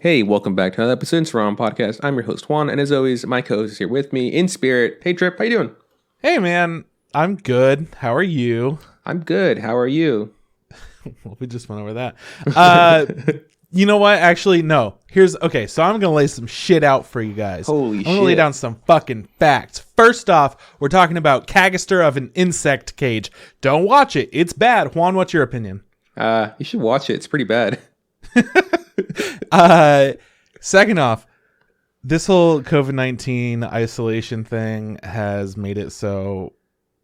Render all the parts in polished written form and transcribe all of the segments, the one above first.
Hey, welcome back to another episode of Surround Podcast. I'm your host Juan, and as always, my co-host is here with me in spirit. Hey, Trip, how you doing? Hey, man, I'm good. How are you? I'm good. How are you? Well, we just went over that. You know what? Actually, no. Okay, so I'm gonna lay some shit out for you guys. Holy shit! I'm gonna lay down some fucking facts. First off, we're talking about Cagaster of an insect cage. Don't watch it. It's bad. Juan, what's your opinion? You should watch it. It's pretty bad. Second off, this whole COVID-19 isolation thing has made it so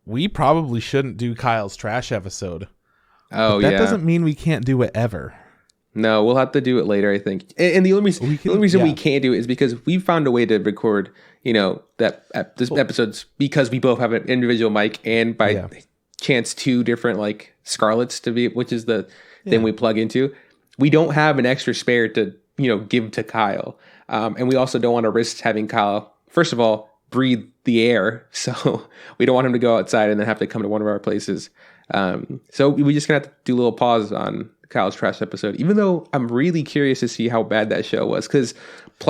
we probably shouldn't do Kyle's trash episode. Oh, but that doesn't mean we can't do it ever. No, we'll have to do it later, I think. And the only reason we can't do it is because we found a way to record, this episodes because we both have an individual mic and by chance two different like Scarlets which is the thing we plug into. We don't have an extra spare to, give to Kyle. And we also don't want to risk having Kyle, first of all, breathe the air. So we don't want him to go outside and then have to come to one of our places. So we just gonna have to do a little pause on Kyle's trash episode, even though I'm really curious to see how bad that show was, because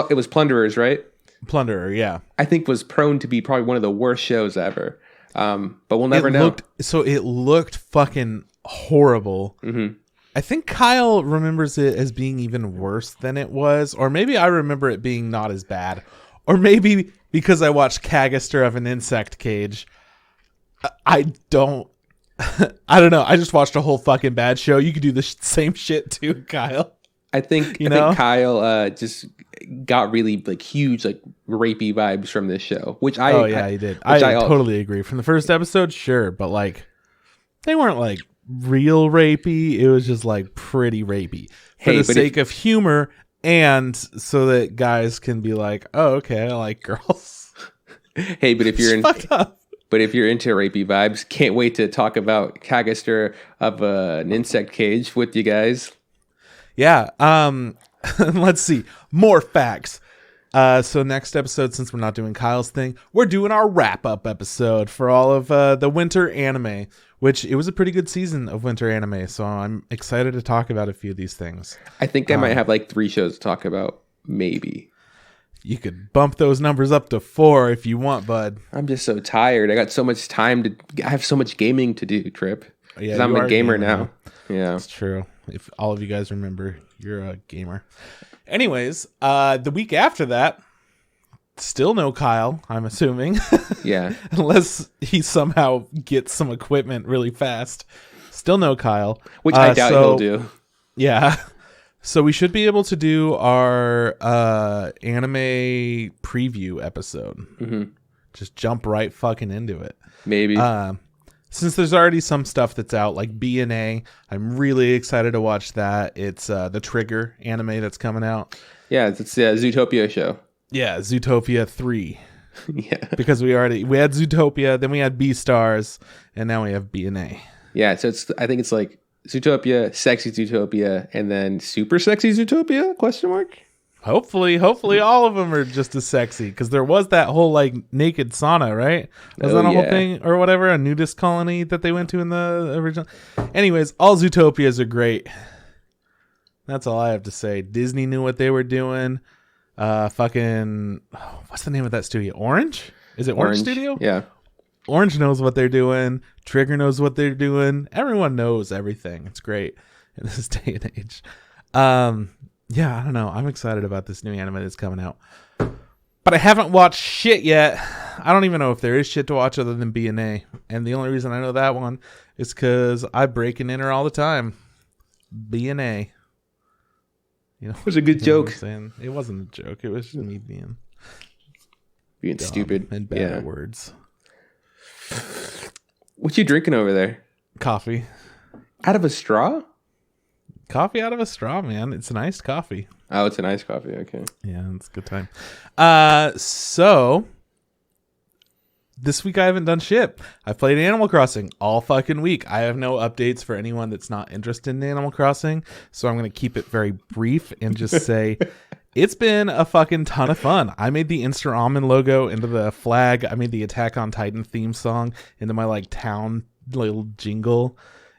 it was Plunderers, right? Plunderer, yeah. I think was prone to be probably one of the worst shows ever. But we'll never know. It looked fucking horrible. Mm-hmm. I think Kyle remembers it as being even worse than it was, or maybe I remember it being not as bad, or maybe because I watched Cagaster of an insect cage. I don't know. I just watched a whole fucking bad show. You could do the same shit too, Kyle. I think Kyle just got really like huge like rapey vibes from this show, which he did. I totally agree. From the first episode, sure, but like they weren't like real rapey. It was just like pretty rapey for the sake of humor and so that guys can be like, oh, okay, I like girls. Hey, but if you're fucked up. But if you're into rapey vibes, can't wait to talk about Cagaster of an insect cage with you guys. Yeah. Let's see. More facts. So next episode, since we're not doing Kyle's thing, we're doing our wrap-up episode for all of the winter anime, which it was a pretty good season of winter anime. So I'm excited to talk about a few of these things. I think I might have like 3 shows to talk about, maybe. You could bump those numbers up to 4 if you want, bud. I'm just so tired. I got so much time I have so much gaming to do, Trip. Yeah, I'm a gamer now. Yeah, that's true. If all of you guys remember, you're a gamer. Anyways, the week after that, still no Kyle, I'm assuming. Yeah. Unless he somehow gets some equipment really fast. Still no Kyle. Which I doubt he'll do. Yeah. So we should be able to do our anime preview episode. Mm-hmm. Just jump right fucking into it. Maybe. Since there's already some stuff that's out, like B&A, I'm really excited to watch that. It's the Trigger anime that's coming out. Yeah, it's a Zootopia show. Yeah, Zootopia 3. Yeah. Because we had Zootopia, then we had B-Stars, and now we have B&A. Yeah, so I think it's like Zootopia, Sexy Zootopia, and then Super Sexy Zootopia? ? Hopefully all of them are just as sexy, because there was that whole like naked sauna, right? Was that a whole thing or whatever, a nudist colony that they went to in the original? Anyways, all Zootopias are great. That's all I have to say. Disney knew what they were doing. What's the name of that studio? Orange? Is it Orange Studio? Yeah. Orange knows what they're doing. Trigger knows what they're doing. Everyone knows everything. It's great in this day and age. Yeah, I don't know. I'm excited about this new anime that's coming out. But I haven't watched shit yet. I don't even know if there is shit to watch other than B&A. And the only reason I know that one is because I break and enter all the time. B&A. It was a good joke. It wasn't a joke. It was just me being stupid and bad at words. What you drinking over there? Coffee. Out of a straw? Coffee out of a straw, man. It's an iced coffee. Oh, it's an iced coffee. Okay. Yeah, it's a good time. So this week I haven't done shit. I've played Animal Crossing all fucking week. I have no updates for anyone that's not interested in Animal Crossing, so I'm going to keep it very brief and just say it's been a fucking ton of fun. I made the Insta Ramen logo into the flag. I made the Attack on Titan theme song into my like town little jingle.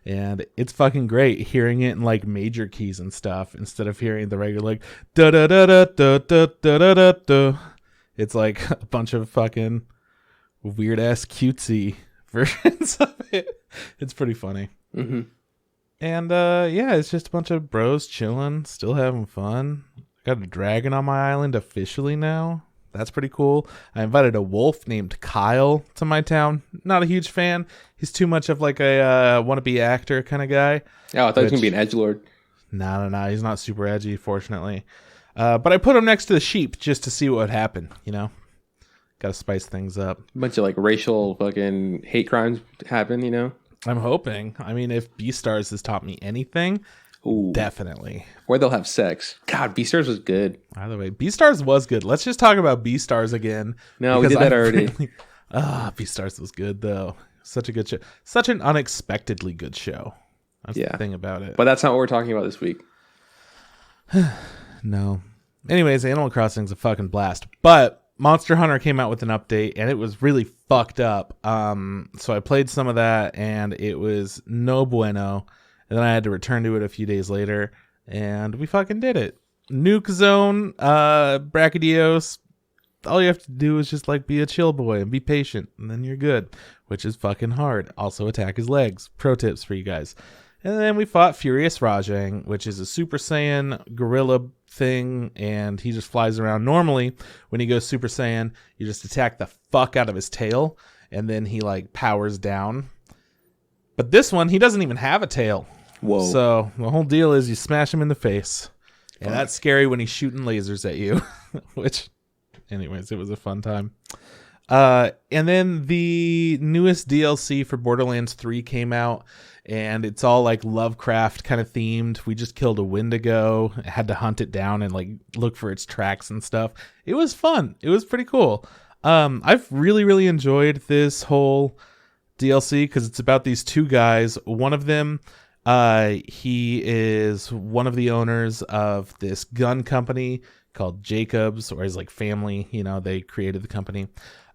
And it's fucking great hearing it in like major keys and stuff instead of hearing the regular like da da da da da da da da da da. It's like a bunch of fucking weird ass cutesy versions of it. It's pretty funny. Mm-hmm. And yeah, it's just a bunch of bros chilling, still having fun. Got a dragon on my island officially now. That's pretty cool. I invited a wolf named Kyle to my town. Not a huge fan. He's too much of like a wannabe actor kind of guy. Oh, I thought he was going to be an edgelord. No. He's not super edgy, fortunately. But I put him next to the sheep just to see what would happen, you know? Got to spice things up. A bunch of like racial fucking hate crimes happen, you know? I'm hoping. I mean, if Beastars has taught me anything, ooh, definitely. Or they'll have sex. God, Beastars was good. Either way, Beastars was good. Let's just talk about Beastars again. No, we did that already. Beastars was good though. Such a good show. Such an unexpectedly good show. That's the thing about it. But that's not what we're talking about this week. No. Anyways, Animal Crossing's a fucking blast. But Monster Hunter came out with an update and it was really fucked up. So I played some of that and it was no bueno. And then I had to return to it a few days later and we fucking did it. Nuke Zone, Brachydios. All you have to do is just like be a chill boy and be patient and then you're good, which is fucking hard. Also attack his legs. Pro tips for you guys. And then we fought Furious Rajang, which is a Super Saiyan gorilla thing, and he just flies around. Normally, when he goes Super Saiyan, you just attack the fuck out of his tail, and then he like powers down. But this one, he doesn't even have a tail. Whoa. So the whole deal is you smash him in the face. And that's scary when he's shooting lasers at you. Which, anyways, it was a fun time. And then the newest DLC for Borderlands 3 came out, and it's all like Lovecraft kind of themed. We just killed a Wendigo, had to hunt it down and like look for its tracks and stuff. It was fun. It was pretty cool. I've really enjoyed this whole DLC because it's about these two guys. One of them, he is one of the owners of this gun company called Jacobs, or his like family, you know, they created the company.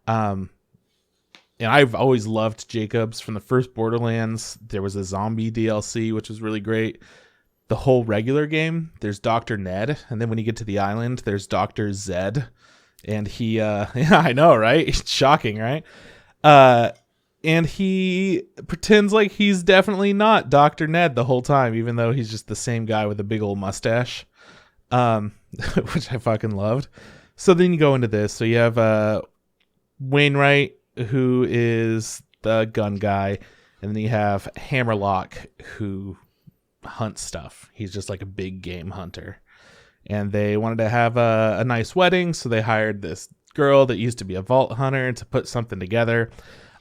And I've always loved Jacobs from the first Borderlands. There was a zombie DLC, which was really great. The whole regular game, there's Dr. Ned. And then when you get to the island, there's Dr. Zed. And he, yeah, I know, right? It's shocking, right? And he pretends like he's definitely not Dr. Ned the whole time, even though he's just the same guy with a big old mustache, which I fucking loved. So then you go into this. So you have Wainwright, who is the gun guy, and then you have Hammerlock, who hunts stuff. He's just like a big game hunter. And they wanted to have a nice wedding, so they hired this girl that used to be a vault hunter to put something together.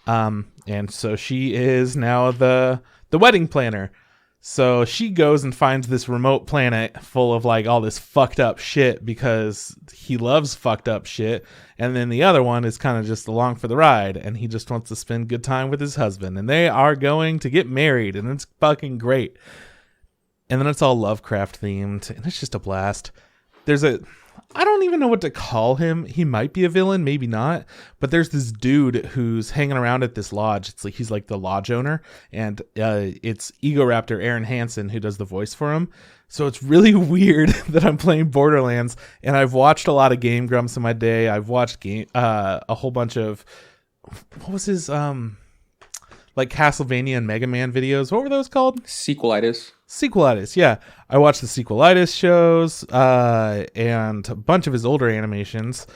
And so she is now the wedding planner. So she goes and finds this remote planet full of like all this fucked up shit because he loves fucked up shit. And then the other one is kind of just along for the ride and he just wants to spend good time with his husband. And they are going to get married and it's fucking great. And then it's all Lovecraft themed and it's just a blast. I don't even know what to call him. He might be a villain, maybe not. But there's this dude who's hanging around at this lodge. It's like he's like the lodge owner, and it's Egoraptor Aaron Hansen who does the voice for him. So it's really weird that I'm playing Borderlands, and I've watched a lot of Game Grumps in my day. I've watched a whole bunch of what was his like Castlevania and Mega Man videos. What were those called? Sequelitis, yeah. I watched the Sequelitis shows and a bunch of his older animations.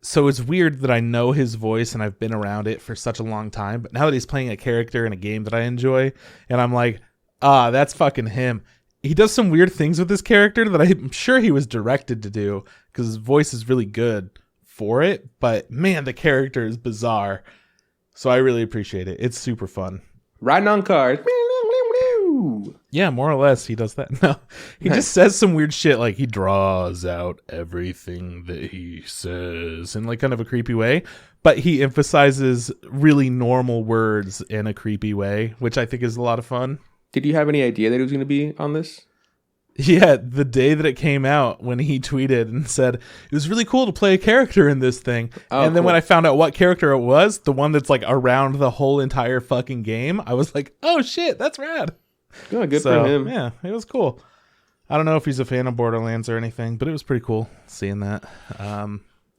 So it's weird that I know his voice and I've been around it for such a long time. But now that he's playing a character in a game that I enjoy, and I'm like, that's fucking him. He does some weird things with this character that I'm sure he was directed to do because his voice is really good for it. But man, the character is bizarre. So I really appreciate it. It's super fun. Riding on cars. Yeah, more or less he does that. No, he just says some weird shit like he draws out everything that he says in like kind of a creepy way, but he emphasizes really normal words in a creepy way, which I think is a lot of fun. Did you have any idea that he was going to be on this? Yeah, the day that it came out, when he tweeted and said it was really cool to play a character in this thing, and then when I found out what character it was, the one that's like around the whole entire fucking game, I was like, oh shit, that's rad. Oh, good for him. Yeah, it was cool. I don't know if he's a fan of Borderlands or anything, but it was pretty cool seeing that.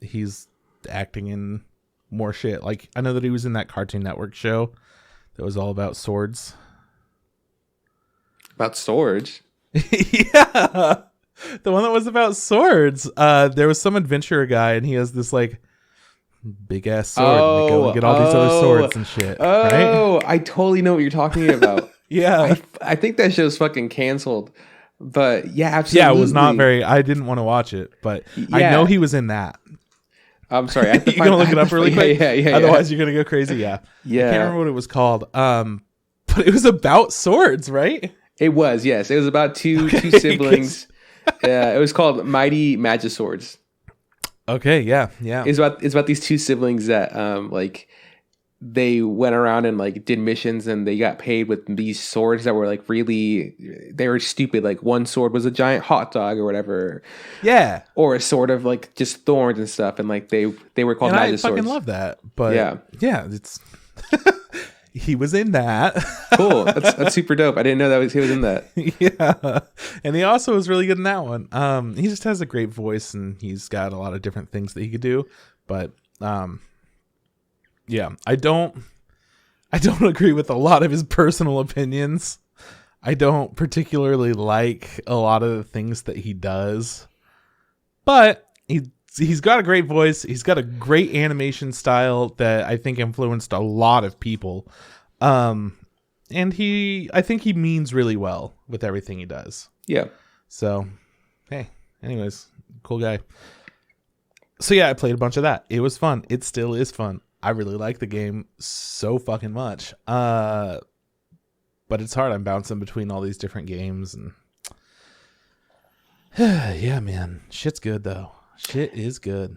He's acting in more shit. Like, I know that he was in that Cartoon Network show that was all about swords. About swords? Yeah, the one that was about swords. There was some adventurer guy, and he has this like big ass sword. And they go and get all these other swords and shit. Oh, right? I totally know what you're talking about. Yeah, I think that show's fucking canceled. But yeah, absolutely. Yeah, it was not very. I didn't want to watch it, but I know he was in that. I'm sorry. You're gonna look it up really quick. Yeah. Otherwise, you're gonna go crazy. Yeah. I can't remember what it was called. But it was about swords, right? It was, yes. It was about two siblings. Yeah, it was called Mighty Magiswords. Okay, yeah. It's about these two siblings that like they went around and like did missions, and they got paid with these swords that were like really, they were stupid. Like one sword was a giant hot dog or whatever. Yeah. Or a sword of like just thorns and stuff, and like they were called Magiswords. I fucking love that. But yeah, it's he was in that. Cool. That's super dope. I didn't know he was in that. Yeah. And he also was really good in that one. He just has a great voice, and he's got a lot of different things that he could do. But yeah, I don't agree with a lot of his personal opinions. I don't particularly like a lot of the things that he does. But he's got a great voice. He's got a great animation style that I think influenced a lot of people. And I think he means really well with everything he does. Yeah. So, hey, anyways, cool guy. So yeah, I played a bunch of that. It was fun. It still is fun. I really like the game so fucking much. But it's hard. I'm bouncing between all these different games, and yeah, man, shit's good though. Shit is good.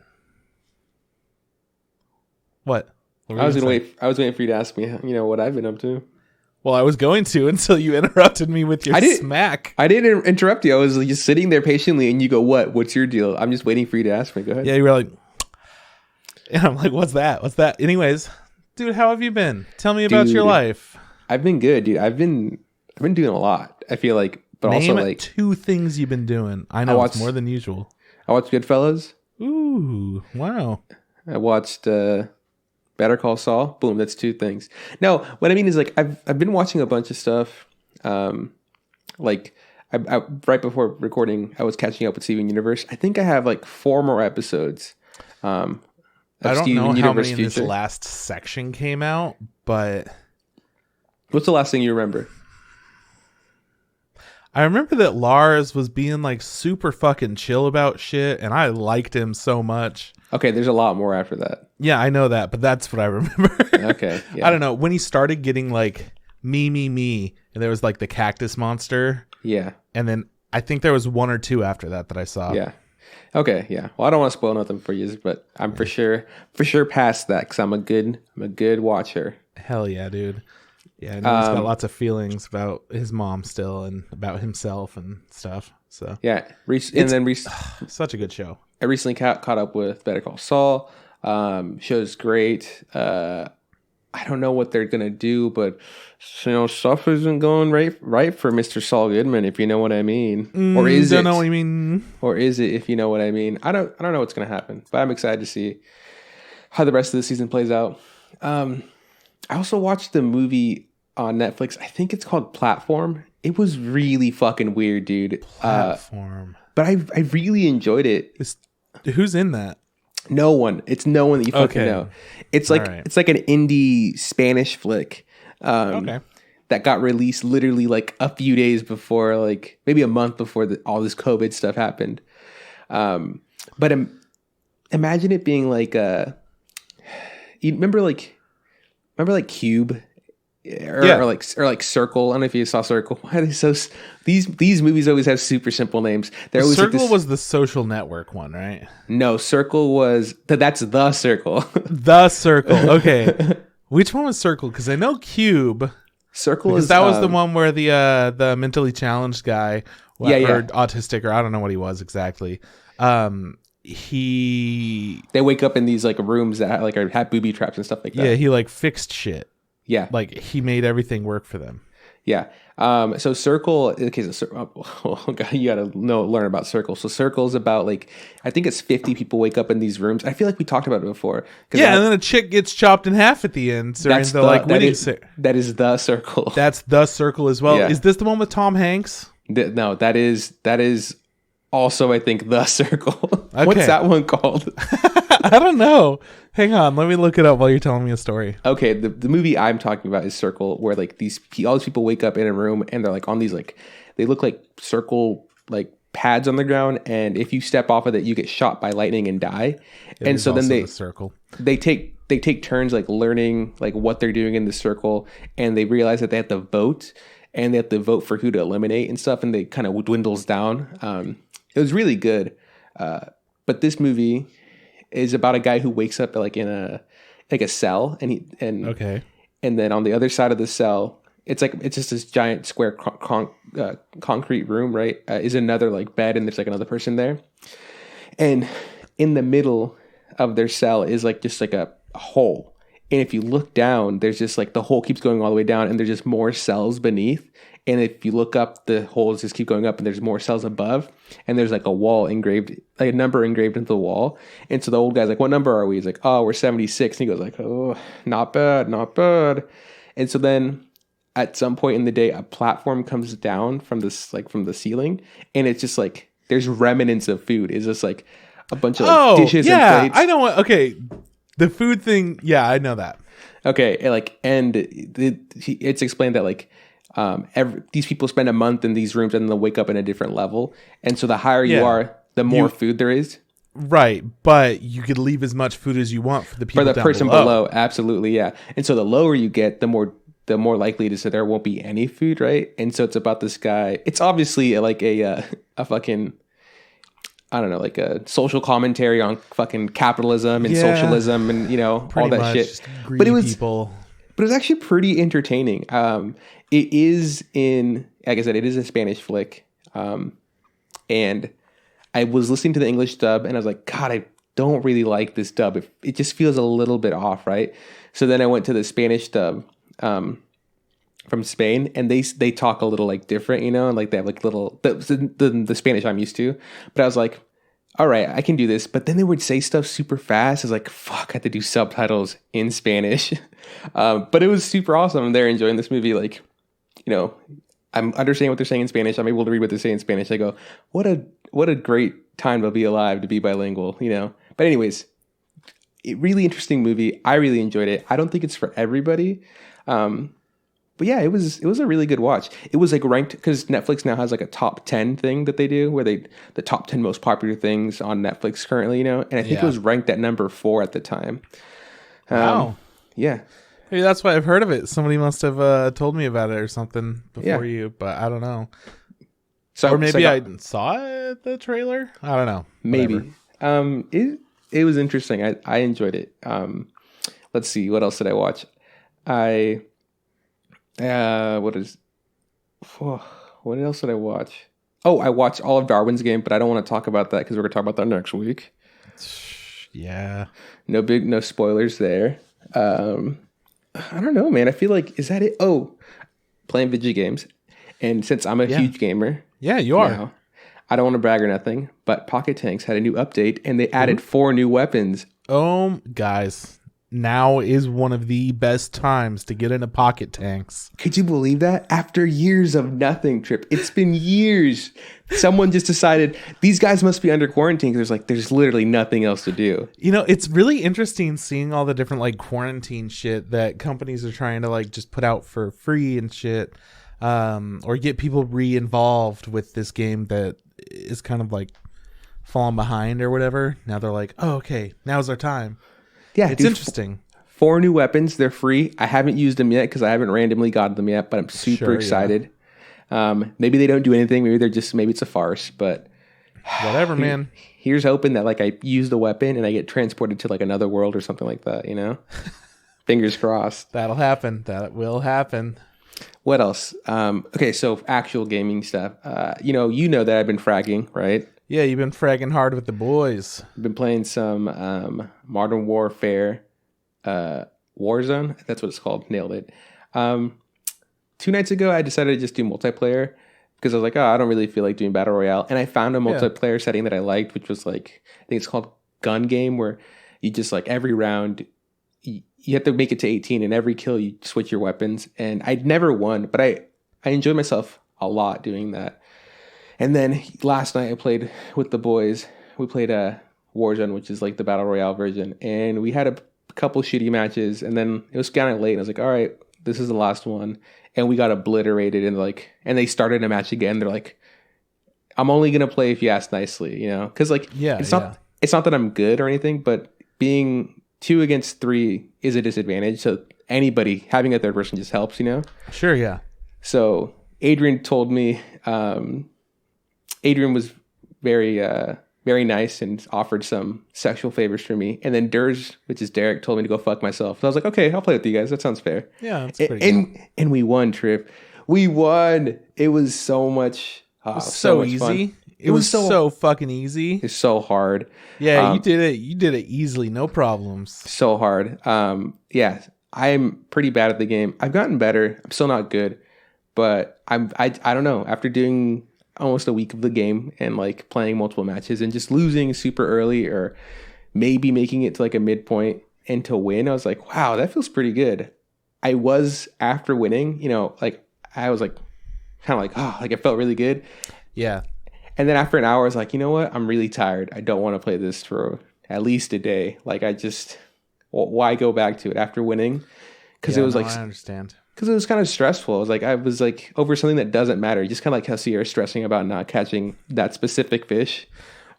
What? I was waiting for you to ask me, what I've been up to. Well, I was going to until you interrupted me with your smack. I didn't interrupt you. I was just sitting there patiently, and you go, "What? What's your deal?" I'm just waiting for you to ask me. Go ahead. Yeah, you were like, and I'm like, "What's that? What's that?" Anyways, dude, how have you been? Tell me about your life. I've been good, dude. I've been doing a lot. I feel like, but Name also like 2 things you've been doing. I know it's more than usual. I watched Goodfellas. Ooh, wow. I watched Better Call Saul. Boom, that's 2 things. No, what I mean is like I've been watching a bunch of stuff. Like I right before recording, I was catching up with Steven Universe. I think I have like 4 more episodes. I don't know how many in this last section came out, but what's the last thing you remember? I remember that Lars was being like super fucking chill about shit, and I liked him so much. Okay, there's a lot more after that. Yeah, I know that, but that's what I remember. Okay. Yeah. I don't know. When he started getting like me, and there was like the cactus monster. Yeah. And then I think there was 1 or 2 after that I saw. Yeah. Okay, yeah. Well, I don't want to spoil nothing for you, but I'm for sure past that because I'm a good watcher. Hell yeah, dude. Yeah, I know he's got lots of feelings about his mom still and about himself and stuff. So yeah, such a good show. I recently caught up with Better Call Saul. Show's great. I don't know what they're gonna do, but stuff isn't going right for Mr. Saul Goodman, if you know what I mean. Or is it? Don't know what you mean. Or is it? If you know what I mean. I don't know what's gonna happen, but I'm excited to see how the rest of the season plays out. I also watched the movie on Netflix. I think it's called Platform. It was really fucking weird, dude. Platform. But I really enjoyed it. Who's in that? No one. It's no one that you fucking know. It's like It's like an indie Spanish flick. That got released literally like a few days before, like maybe a month before all this COVID stuff happened. But imagine it being like you remember like Cube or like Circle. I don't know if you saw Circle. Why are they so? These movies always have super simple names. They're always Circle was the Social Network one, right? No, Circle was that's The Circle. The Circle. Okay, which one was Circle? Because I know Cube. Circle is that was the one where the mentally challenged guy or autistic, or I don't know what he was exactly. They wake up in these like rooms that like have booby traps and stuff like that. Yeah, he like fixed shit. Yeah, like he made everything work for them. Yeah. So Circle, in the case of Circle, you gotta learn about Circle. So Circle is about like, I think it's 50 people wake up in these rooms. I feel like we talked about it before. Yeah, and then a chick gets chopped in half at the end. That is the Circle. That's the Circle as well. Yeah. Is this the one with Tom Hanks? No, that is also, I think, the Circle. Okay. What's that one called? I don't know. Hang on, let me look it up while you're telling me a story. Okay, the movie I'm talking about is Circle, where like all these people wake up in a room and they're like on these like, they look like circle like pads on the ground, and if you step off of it, you get shot by lightning and die. And so then they take turns like learning like what they're doing in the circle, and they realize that they have to vote, and they have to vote for who to eliminate and stuff, and they kind of dwindles down. It was really good, but this movie is about a guy who wakes up like in a cell, and then on the other side of the cell, it's just this giant square concrete room, right? Is another like bed, and there's like another person there, and in the middle of their cell is like just like a hole, and if you look down, there's just like the hole keeps going all the way down, and there's just more cells beneath. And if you look up, the holes just keep going up, and there's more cells above, and there's like a wall engraved, like a number engraved into the wall. And so the old guy's like, "What number are we?" He's like, "Oh, we're 76." And he goes like, "Oh, not bad, not bad." And so then at some point in the day, a platform comes down from the ceiling, and it's just like there's remnants of food. It's just like a bunch of like, dishes and plates. I know what. Okay, the food thing. Yeah, I know that. Okay, it's explained that like. These people spend a month in these rooms and then they'll wake up in a different level. And so the higher you are, the more food there is. Right. But you could leave as much food as you want for the people for the person below. Absolutely. Yeah. And so the lower you get, the more likely it is that there won't be any food. Right. And so it's about this guy. It's obviously like a fucking, I don't know, like a social commentary on fucking capitalism and socialism and, all that shit. But it was actually pretty entertaining. It is like I said, it is a Spanish flick. And I was listening to the English dub and I was like, God, I don't really like this dub. It just feels a little bit off, right? So then I went to the Spanish dub from Spain, and they talk a little like different, and like they have like little, the Spanish I'm used to. But I was like, all right, I can do this. But then they would say stuff super fast. I was like, fuck, I had to do subtitles in Spanish. But it was super awesome. They're enjoying this movie. Like, I'm understanding what they're saying in Spanish. I'm able to read what they're saying in Spanish. I go, what a great time to be alive, to be bilingual, But anyways, really interesting movie. I really enjoyed it. I don't think it's for everybody. But yeah, it was a really good watch. It was like ranked, because Netflix now has like a top 10 thing that they do, where the top 10 most popular things on Netflix currently, and I think it was ranked at number 4 at the time. Wow. Yeah. Maybe that's why I've heard of it. Somebody must have told me about it or something before you, but I don't know. Or maybe I saw it, the trailer. I don't know. Maybe. It was interesting. I enjoyed it. Let's see. What else did I watch? What else did I watch? Oh, I watched all of Darwin's Game, but I don't want to talk about that because we're going to talk about that next week. Yeah. No spoilers there. I don't know, man. I feel like, is that it? Oh, playing video games. And since I'm a huge gamer. Yeah, you are. Now, I don't want to brag or nothing, but Pocket Tanks had a new update and they added 4 new weapons. Oh, guys. Now is one of the best times to get into Pocket Tanks. Could you believe that? After years of nothing, Trip. It's been years. Someone just decided these guys must be under quarantine because there's literally nothing else to do. It's really interesting seeing all the different like quarantine shit that companies are trying to like just put out for free and shit, or get people re-involved with this game that is kind of like falling behind or whatever. Now they're like, oh, okay, now's our time. Yeah, it's interesting. 4 new weapons. They're free. I haven't used them yet because I haven't randomly gotten them yet, but I'm super excited. Yeah. Maybe they don't do anything. Maybe it's a farce, but whatever, man. Here's hoping that like I use the weapon and I get transported to like another world or something like that, Fingers crossed. That'll happen. That will happen. What else? Okay, so actual gaming stuff. You know that I've been fragging, right? Yeah, you've been fragging hard with the boys. I've been playing some Modern Warfare, Warzone. That's what it's called. Nailed it. 2 nights ago, I decided to just do multiplayer because I was like, oh, I don't really feel like doing Battle Royale. And I found a multiplayer setting that I liked, which was like, I think it's called Gun Game, where you just like every round, you have to make it to 18, and every kill you switch your weapons. And I'd never won, but I enjoyed myself a lot doing that. And then last night I played with the boys. We played Warzone, which is like the Battle Royale version. And we had a couple shitty matches. And then it was kind of late. And I was like, all right, this is the last one. And we got obliterated. And they started a match again. They're like, I'm only going to play if you ask nicely, Because it's not that I'm good or anything, but being 2 against 3 is a disadvantage. So anybody having a third person just helps, Sure, yeah. So Adrian told me... Adrian was very, very nice and offered some sexual favors for me. And then Durs, which is Derek, told me to go fuck myself. So I was like, okay, I'll play with you guys. That sounds fair. Yeah, that's pretty good. And we won, Trip. We won. It was so much. It was so easy. Fun. It was so fucking easy. It's so hard. Yeah, you did it. You did it easily, no problems. So hard. Yeah, I'm pretty bad at the game. I've gotten better. I'm still not good, but I don't know. After doing almost a week of the game and like playing multiple matches and just losing super early or maybe making it to like a midpoint and to win, I was like, wow, that feels pretty good. I was after winning, like I was like kind of like, oh, like it felt really good. Yeah. And then after an hour, I was like, you know what? I'm really tired. I don't want to play this for at least a day. Like why go back to it after winning? Because it was I understand. Because it was kind of stressful. I was like over something that doesn't matter. Just kind of like how Sierra's stressing about not catching that specific fish.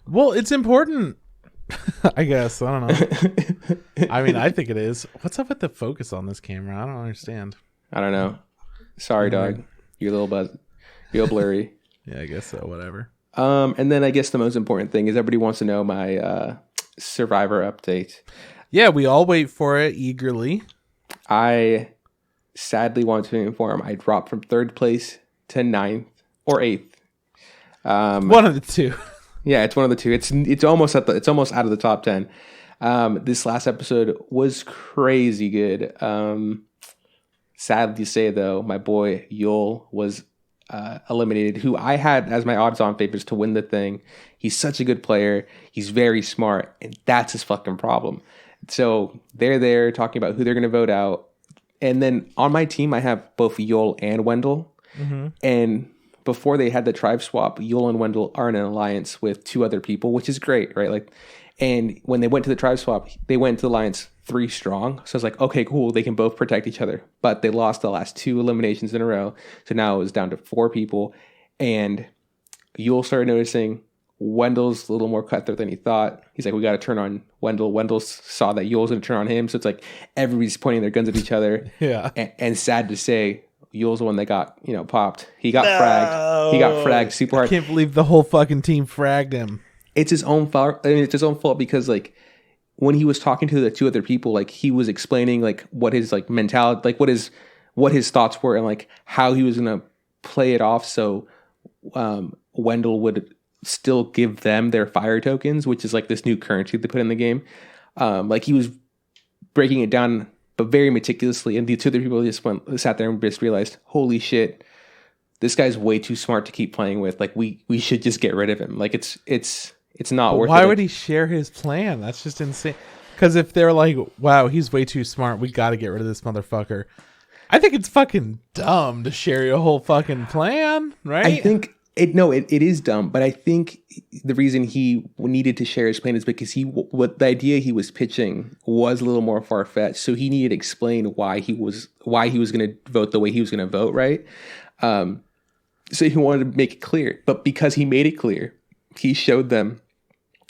Well, it's important, I guess. I don't know. I mean, I think it is. What's up with the focus on this camera? I don't understand. I don't know. Sorry, dog. You're a little blurry. Yeah, I guess so. Whatever. And then I guess the most important thing is everybody wants to know my Survivor update. Yeah, we all wait for it eagerly. I sadly want to inform I dropped from 3rd place to 9th or 8th. One of the two. Yeah, it's one of the two. It's almost out of the top 10. This last episode was crazy good. Sadly to say though, my boy Yul was eliminated, who I had as my odds-on favorites to win the thing. He's such a good player. He's very smart, and that's his fucking problem. So they're there talking about who they're going to vote out. And then on my team, I have both Yul and Wendell. Mm-hmm. And before they had the tribe swap, Yul and Wendell are in an alliance with 2 other people, which is great, right? And when they went to the tribe swap, they went to the alliance 3 strong. So I was like, okay, cool. They can both protect each other. But they lost the last 2 eliminations in a row. So now it was down to 4 people. And Yul started noticing Wendell's a little more cutthroat than he thought. He's like, we got to turn on Wendell. Wendell saw that Yul's going to turn on him. So it's like everybody's pointing their guns at each other. Yeah. And sad to say, Yul's the one that got, popped. He got fragged. He got fragged super hard. I can't believe the whole fucking team fragged him. It's his own fault. I mean, it's his own fault because when he was talking to the 2 other people, he was explaining what his mentality, what his thoughts were and how he was going to play it off. So Wendell would still give them their fire tokens, which is this new currency they put in the game. He was breaking it down, but very meticulously. And the 2 other people just sat there and just realized, holy shit, this guy's way too smart to keep playing with. We should just get rid of him. It's not worth it. Why would he share his plan? That's just insane. Because if they're like, wow, he's way too smart, we got to get rid of this motherfucker. I think it's fucking dumb to share your whole fucking plan, right? I think it is dumb, but I think the reason he needed to share his plan is because the idea he was pitching was a little more far-fetched. So he needed to explain why he was going to vote the way he was going to vote, right? So he wanted to make it clear, but because he made it clear, he showed them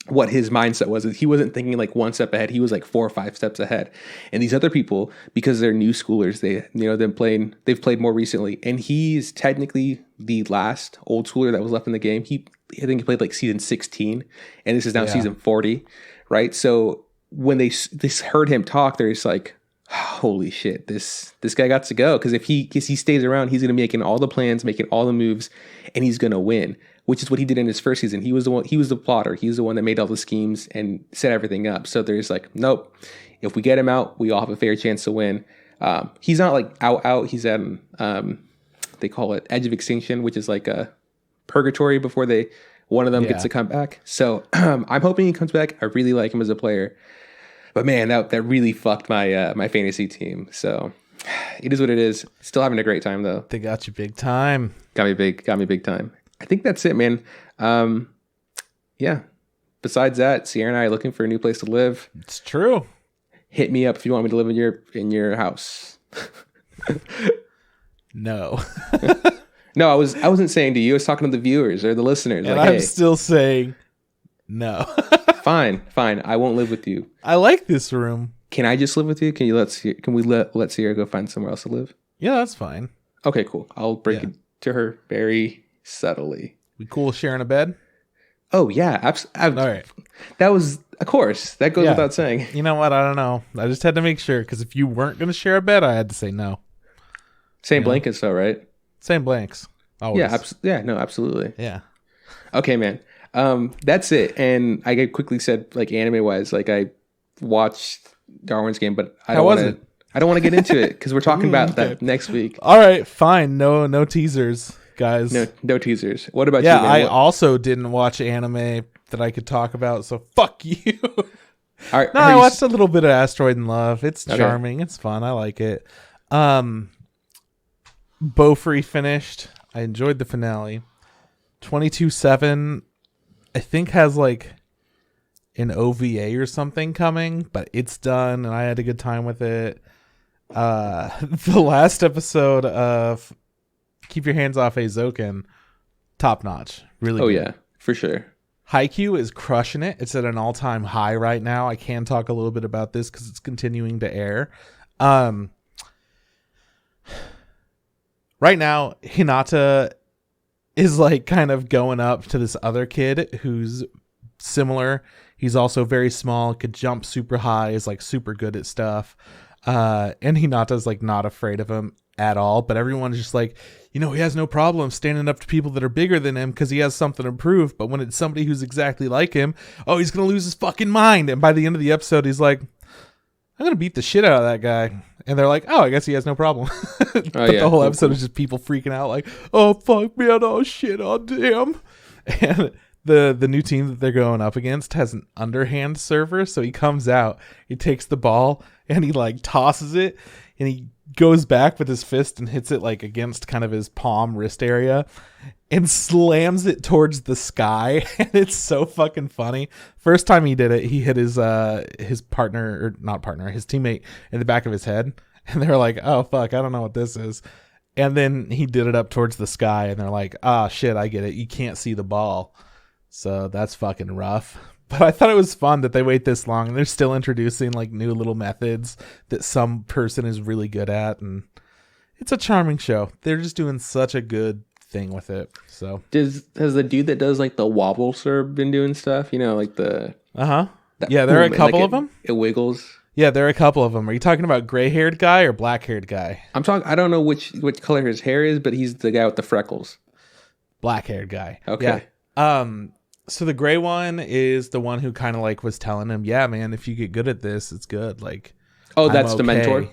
what his mindset was. He wasn't thinking 1 step ahead. He was 4 or 5 steps ahead. And these other people, because they're new schoolers, they've played more recently. And he's technically the last old schooler that was left in the game. I think he played season 16, and this is now season 40, right? So when they heard him talk, they're just like, holy shit, this guy got to go, because if he stays around, he's gonna be making all the plans, making all the moves, and he's gonna win, which is what he did in his first season. He was the plotter. He was the one that made all the schemes and set everything up. So there's like, nope, if we get him out, we all have a fair chance to win. He's not like out. He's at they call it edge of extinction, which is like a purgatory before one of them gets to come back. So I'm hoping he comes back. I really like him as a player. But man, that really fucked my my fantasy team. So it is what it is. Still having a great time though. They got you big time. Got me big time. I think that's it, man. Yeah. Besides that, Sierra and I are looking for a new place to live. It's true. Hit me up if you want me to live in your house. No. No, I wasn't saying to you. I was talking to the viewers or the listeners. And like, I'm still saying no. Fine. I won't live with you. I like this room. Can I just live with you? Can we let Sierra go find somewhere else to live? Yeah, that's fine. Okay, cool. I'll break it to her very subtly. We cool sharing a bed? Oh yeah, all right. That was, of course, that goes without saying. You know what? I don't know. I just had to make sure, because if you weren't going to share a bed, I had to say no. Same blankets though, right? Same blanks. Always. Yeah, no, absolutely. Yeah. Okay, man. That's it. And I quickly said, like, anime wise, like, I watched Darwin's Game, but I don't want to get into it because we're talking about that next week. All right, fine. No teasers, guys. No teasers. What about you? Yeah, I also didn't watch anime that I could talk about, so fuck you. I watched a little bit of Asteroid in Love. It's charming. It's fun. I like it. Bofuri finished. I enjoyed the finale. 22/7, I think, has like an OVA or something coming, but it's done and I had a good time with it. The last episode of Keep Your Hands Off Eizouken, top notch. Really good. Yeah, for sure. Haikyuu is crushing it. It's at an all-time high right now. I can talk a little bit about this because it's continuing to air. Right now, Hinata is like kind of going up to this other kid who's similar. He's also very small, could jump super high, is like super good at stuff. And Hinata's like not afraid of him at all, but everyone's just like, he has no problem standing up to people that are bigger than him because he has something to prove. But when it's somebody who's exactly like him, he's going to lose his fucking mind. And by the end of the episode, he's like, I'm going to beat the shit out of that guy. And they're like, I guess he has no problem. But the whole episode is just people freaking out like, oh, fuck, man, oh, shit, oh, damn. And the new team that they're going up against has an underhand server. So he comes out, he takes the ball, and he like tosses it, and he goes back with his fist and hits it like against kind of his palm wrist area and slams it towards the sky. And it's so fucking funny. First time he did it, he hit his partner, or not partner, his teammate in the back of his head. And they're like, oh fuck, I don't know what this is. And then he did it up towards the sky and they're like, shit, I get it. You can't see the ball. So that's fucking rough. But I thought it was fun that they wait this long and they're still introducing like new little methods that some person is really good at. And it's a charming show. They're just doing such a good thing with it. So has the dude that does like the wobble serve been doing stuff? Like the yeah, there are a couple of them. It wiggles. Yeah, there are a couple of them. Are you talking about gray-haired guy or black-haired guy? I'm talking. I don't know which color his hair is, but he's the guy with the freckles. Black-haired guy. Okay. Yeah. So the gray one is the one who kind of like was telling him, yeah, man, if you get good at this, it's good. Like, that's the mentor.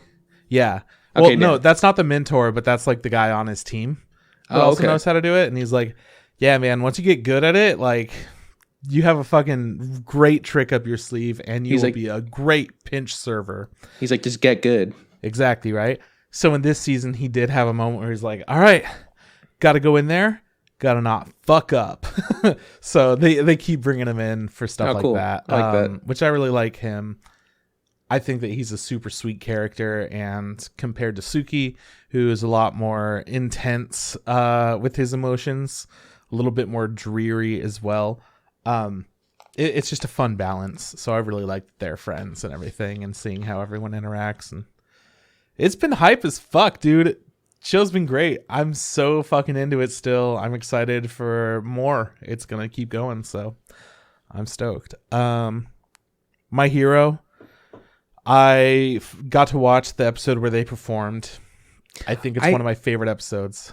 Yeah. Well, no, that's not the mentor, but that's like the guy on his team who also knows how to do it. And he's like, yeah, man, once you get good at it, like, you have a fucking great trick up your sleeve and you will be a great pinch server. He's like, just get good. Exactly, right? So in this season, he did have a moment where he's like, all right, got to go in there. Got to not fuck up. So they keep bringing him in for stuff like that. I like that. Which I really like him. I think that he's a super sweet character. And compared to Suki, who is a lot more intense with his emotions, a little bit more dreary as well. It's just a fun balance. So I really like their friends and everything and seeing how everyone interacts. And it's been hype as fuck, dude. Show's been great. I'm so fucking into it still. I'm excited for more. It's gonna keep going, so I'm stoked. My Hero, I got to watch the episode where they performed. I think it's one of my favorite episodes.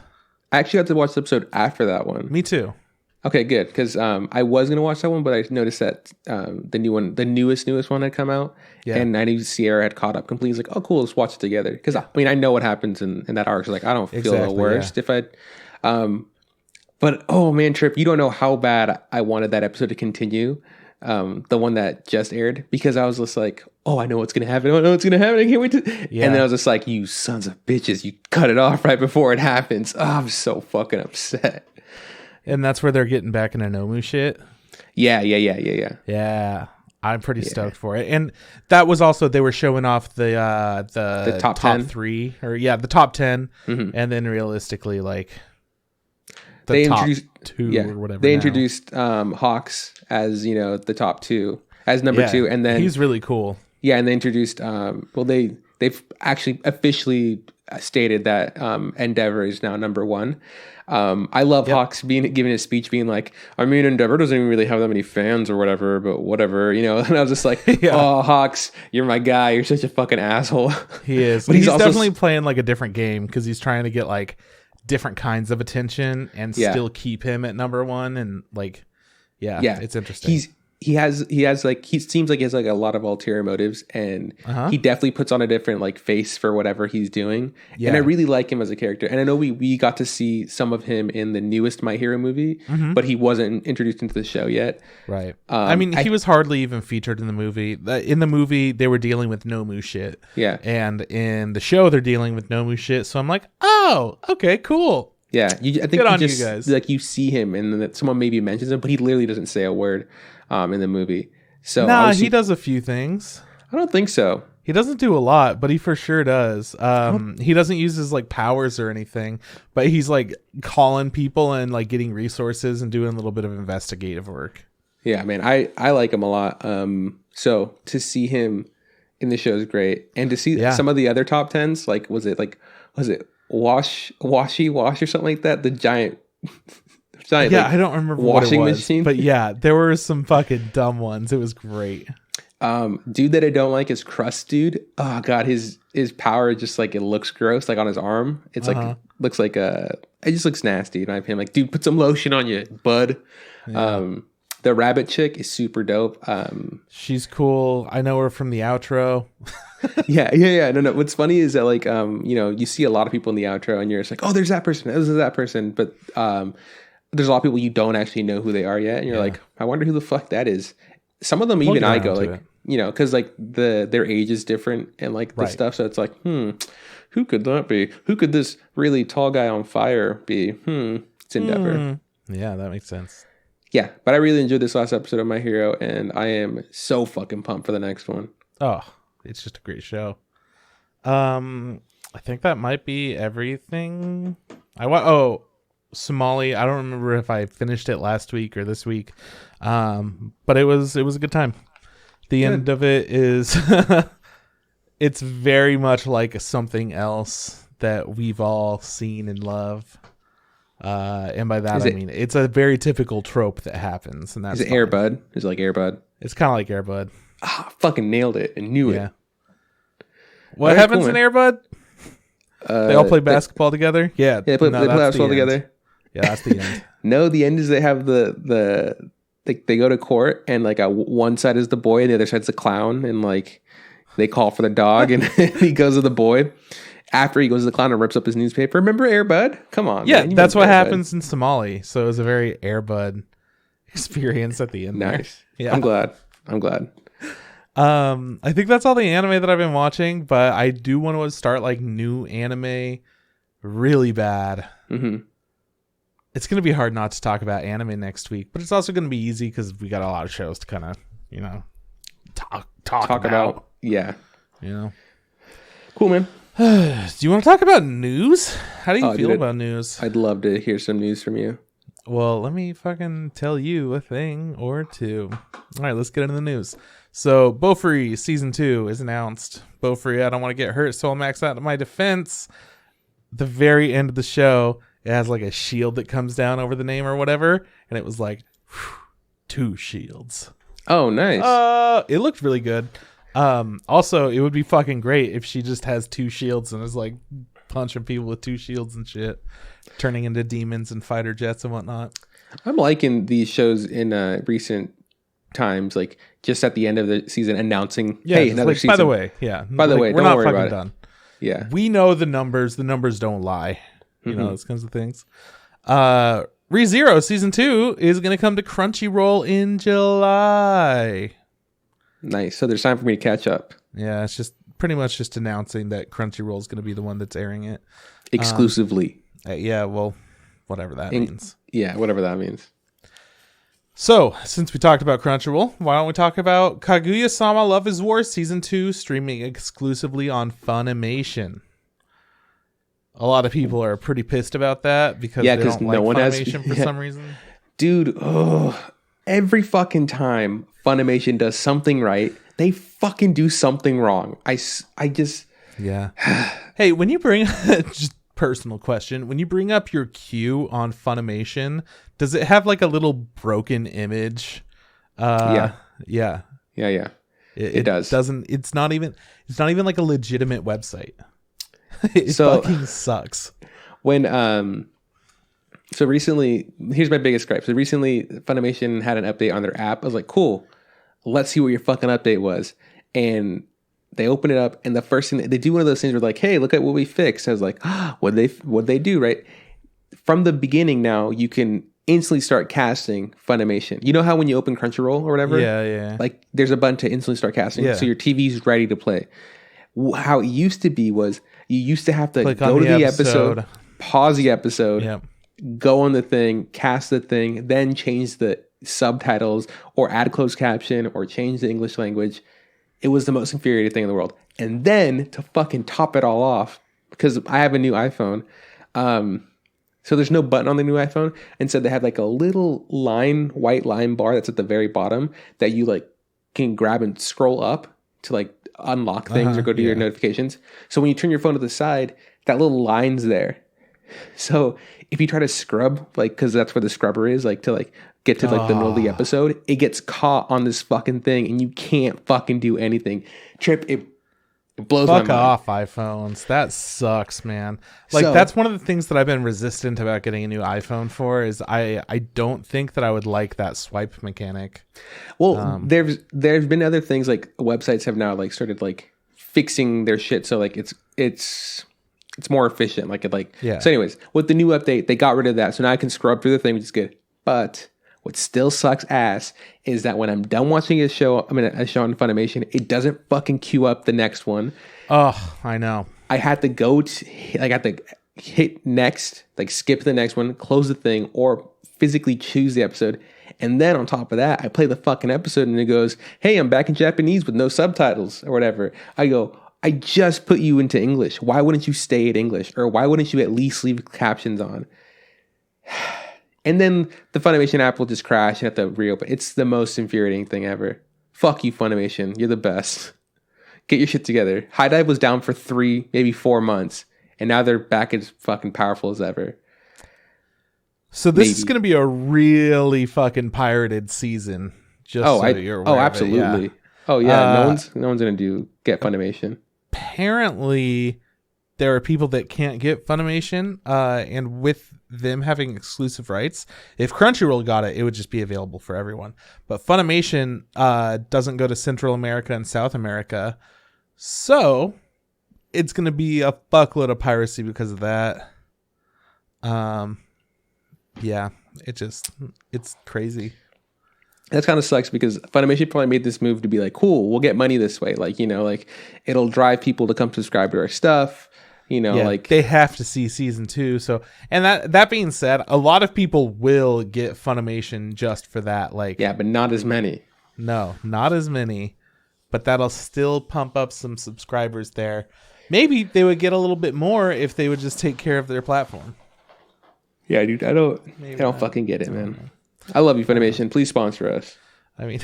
I actually got to watch the episode after that one. Me too. Okay, good. Because I was going to watch that one, but I noticed that the newest one had come out. Yeah. And I knew Sierra had caught up completely. It's like, oh, cool, let's watch it together. Because, I mean, I know what happens in that arc. So, like, I don't feel the worst if I... but, oh, man, Trip, you don't know how bad I wanted that episode to continue. The one that just aired. Because I was just like, oh, I know what's going to happen. I know what's going to happen. I can't wait to... Yeah. And then I was just like, you sons of bitches. You cut it off right before it happens. Oh, I'm so fucking upset. And that's where they're getting back into Nomu shit. Yeah. Yeah, I'm pretty stoked for it. And that was also, they were showing off the top 3 or the top 10, and then realistically like they top introduced 2 or whatever. They introduced Hawks as the top 2 as number 2, and then he's really cool. Yeah, and they introduced they've actually officially stated that Endeavor is now number 1. I love Hawks giving a speech being like, I mean, Endeavor doesn't even really have that many fans or whatever, but whatever, and I was just like, oh, Hawks, you're my guy. You're such a fucking asshole. He is. But he's also definitely playing like a different game because he's trying to get like different kinds of attention and still keep him at number 1. And like, it's interesting. He seems like he has like a lot of ulterior motives, and he definitely puts on a different like face for whatever he's doing. Yeah. And I really like him as a character. And I know we got to see some of him in the newest My Hero movie, but he wasn't introduced into the show yet. Right. I mean, he was hardly even featured in the movie. In the movie, they were dealing with Nomu shit. Yeah. And in the show, they're dealing with Nomu shit. So I'm like, oh, okay, cool. Yeah. I think you guys. Like you see him, and then someone maybe mentions him, but he literally doesn't say a word. In the movie. So he does a few things. I don't think so. He doesn't do a lot, but he for sure does. He doesn't use his like powers or anything, but he's like calling people and like getting resources and doing a little bit of investigative work. Yeah, man, I like him a lot. So to see him in the show is great, and to see some of the other top 10s, like was it Wash or something like that, the giant. I don't remember washing what it was, machine, but there were some fucking dumb ones. It was great. Dude that I don't like is Crust Dude. Oh god, his power just like it looks gross, like on his arm. It's like looks like it just looks nasty. In my opinion, like dude, put some lotion on you, bud. Yeah. The rabbit chick is super dope. She's cool. I know her from the outro. Yeah. No. What's funny is that like you see a lot of people in the outro, and you're just like, oh, there's that person. This is that person, but there's a lot of people you don't actually know who they are yet, and you're like, I wonder who the fuck that is. Some of them even I go like, because like their age is different and like the stuff, so it's like, who could that be? Who could this really tall guy on fire be? It's Endeavor. Yeah, that makes sense. Yeah, but I really enjoyed this last episode of My Hero, and I am so fucking pumped for the next one. Oh, it's just a great show. I think that might be everything. Somali. I don't remember if I finished it last week or this week, but it was a good time. The end of it is it's very much like something else that we've all seen and love, and by that I mean it's a very typical trope that happens. And that's is it Air Bud? Is it like Air Bud? It's kind of like Air Bud. Fucking nailed it and knew it. What happens in Air Bud? They all play basketball together. Yeah, they play basketball together. Yeah, that's the end. No, the end is they have they go to court, and like one side is the boy and the other side's the clown, and like they call for the dog, and he goes to the boy. After he goes to the clown and rips up his newspaper. Remember Air Bud? Come on. Yeah, that's what happens in Somali. So it was a very Air Bud experience at the end. Nice. There. Yeah, I'm glad. I think that's all the anime that I've been watching, but I do want to start like new anime really bad. It's going to be hard not to talk about anime next week, but it's also going to be easy because we got a lot of shows to kind of, talk about. Yeah. Cool, man. Do you want to talk about news? How do you feel about news? I'd love to hear some news from you. Well, let me fucking tell you a thing or two. All right, let's get into the news. So, Bofuri Season 2 is announced. Bofuri, I don't want to get hurt, so I'll max out my defense. The very end of the show, it has like a shield that comes down over the name or whatever, and it was like, 2 shields. Oh, nice. It looked really good. Also, it would be fucking great if she just has 2 shields and is like punching people with 2 shields and shit, turning into demons and fighter jets and whatnot. I'm liking these shows in recent times, like just at the end of the season announcing, hey, another season. By the way, we're don't not worry fucking about done. It. Yeah. We know the numbers don't lie. You know, those kinds of things. ReZero season 2 is going to come to Crunchyroll in July. Nice. So there's time for me to catch up. Yeah, it's just pretty much just announcing that Crunchyroll is going to be the one that's airing it exclusively. Yeah, well, whatever that means. Yeah, whatever that means. So, since we talked about Crunchyroll, why don't we talk about Kaguya-sama Love is War season 2 streaming exclusively on Funimation. A lot of people are pretty pissed about that because they don't like Funimation for some reason. Dude, every fucking time Funimation does something right, they fucking do something wrong. I just... Yeah. Hey, when you bring... just personal question. When you bring up your queue on Funimation, does it have like a little broken image? Yeah. It does. It's not even like a legitimate website. It fucking sucks. When so recently, here's my biggest gripe. So recently Funimation had an update on their app. I was like, cool, let's see what your fucking update was. And they open it up, and the first thing they do, one of those things where like, hey, look at what we fixed. I was like, what'd they do, right? From the beginning now, you can instantly start casting Funimation. You know how when you open Crunchyroll or whatever? Yeah. Like there's a button to instantly start casting. So your TV's ready to play. How it used to be was you used to have to go to the episode, pause the episode, go on the thing, cast the thing, then change the subtitles or add closed caption or change the English language. It was the most infuriating thing in the world. And then to fucking top it all off, because I have a new iPhone, so there's no button on the new iPhone. Instead, they have like a little white line bar that's at the very bottom that you like can grab and scroll up to like unlock things or go to your notifications. So when you turn your phone to the side, that little line's there. So if you try to scrub, like, because that's where the scrubber is, like to like get to like the middle of the episode, it gets caught on this fucking thing and you can't fucking do anything. Trip, it blows my mind. Fuck off, iPhones. That sucks, man. Like, that's one of the things that I've been resistant about getting a new iPhone for is I don't think that I would like that swipe mechanic. Well, there's been other things, like websites have now like started like fixing their shit so like it's more efficient. So anyways, with the new update, they got rid of that. So now I can scrub through the thing, which is good. But what still sucks ass is that when I'm done watching a show on Funimation, it doesn't fucking queue up the next one. Oh, I know. I had to go to, I got to hit next, like skip the next one, close the thing, or physically choose the episode. And then on top of that, I play the fucking episode and it goes, hey, I'm back in Japanese with no subtitles or whatever. I go, I just put you into English. Why wouldn't you stay at English? Or why wouldn't you at least leave captions on? And then the Funimation app will just crash. You have to reopen. It's the most infuriating thing ever. Fuck you, Funimation. You're the best. Get your shit together. High Dive was down for 3, maybe 4 months. And now they're back as fucking powerful as ever. So this is going to be a really fucking pirated season. You're aware absolutely. Of it, yeah. Oh, yeah. No one's going to get Funimation. Apparently, there are people that can't get Funimation, and with them having exclusive rights, if Crunchyroll got it, it would just be available for everyone. But Funimation doesn't go to Central America and South America, so it's going to be a fuckload of piracy because of that. Yeah, it's crazy. That kind of sucks because Funimation probably made this move to be like, cool, we'll get money this way. Like, you know, like it'll drive people to come subscribe to our stuff. You know, like they have to see season 2. So, and that being said, a lot of people will get Funimation just for that. Like, yeah, but not as many. No, not as many, but that'll still pump up some subscribers there. Maybe they would get a little bit more if they would just take care of their platform. Yeah, dude, I don't fucking get it, man. I love you, Funimation. Please sponsor us. I mean,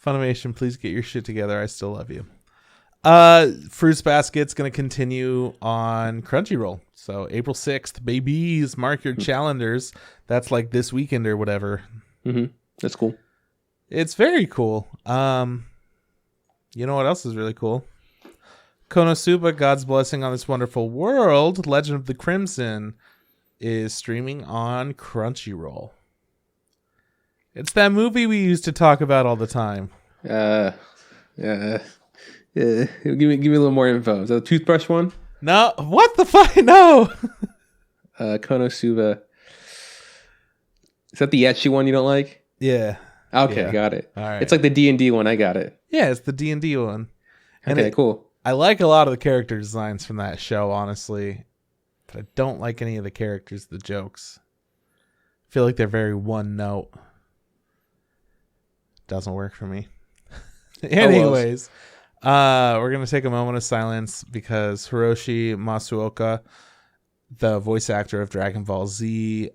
Funimation, please get your shit together. I still love you. Fruits Basket's going to continue on Crunchyroll. So April 6th, babies, mark your calendars. That's like this weekend or whatever. Mm-hmm. That's cool. It's very cool. You know what else is really cool? Konosuba, God's Blessing on This Wonderful World, Legend of the Crimson, is streaming on Crunchyroll. It's that movie we used to talk about all the time. Yeah. Give me a little more info. Is that the toothbrush one? No. What the fuck? No. Konosuba. Is that the ecchi one you don't like? Yeah. Okay, Yeah. got it. All right. It's like the D&D one. I got it. Yeah, it's the D&D one. And okay, cool. I like a lot of the character designs from that show, honestly. But I don't like any of the characters, the jokes. I feel like they're very one note. Doesn't work for me. Anyways, we're going to take a moment of silence because Hiroshi Masuoka, the voice actor of Dragonball Z,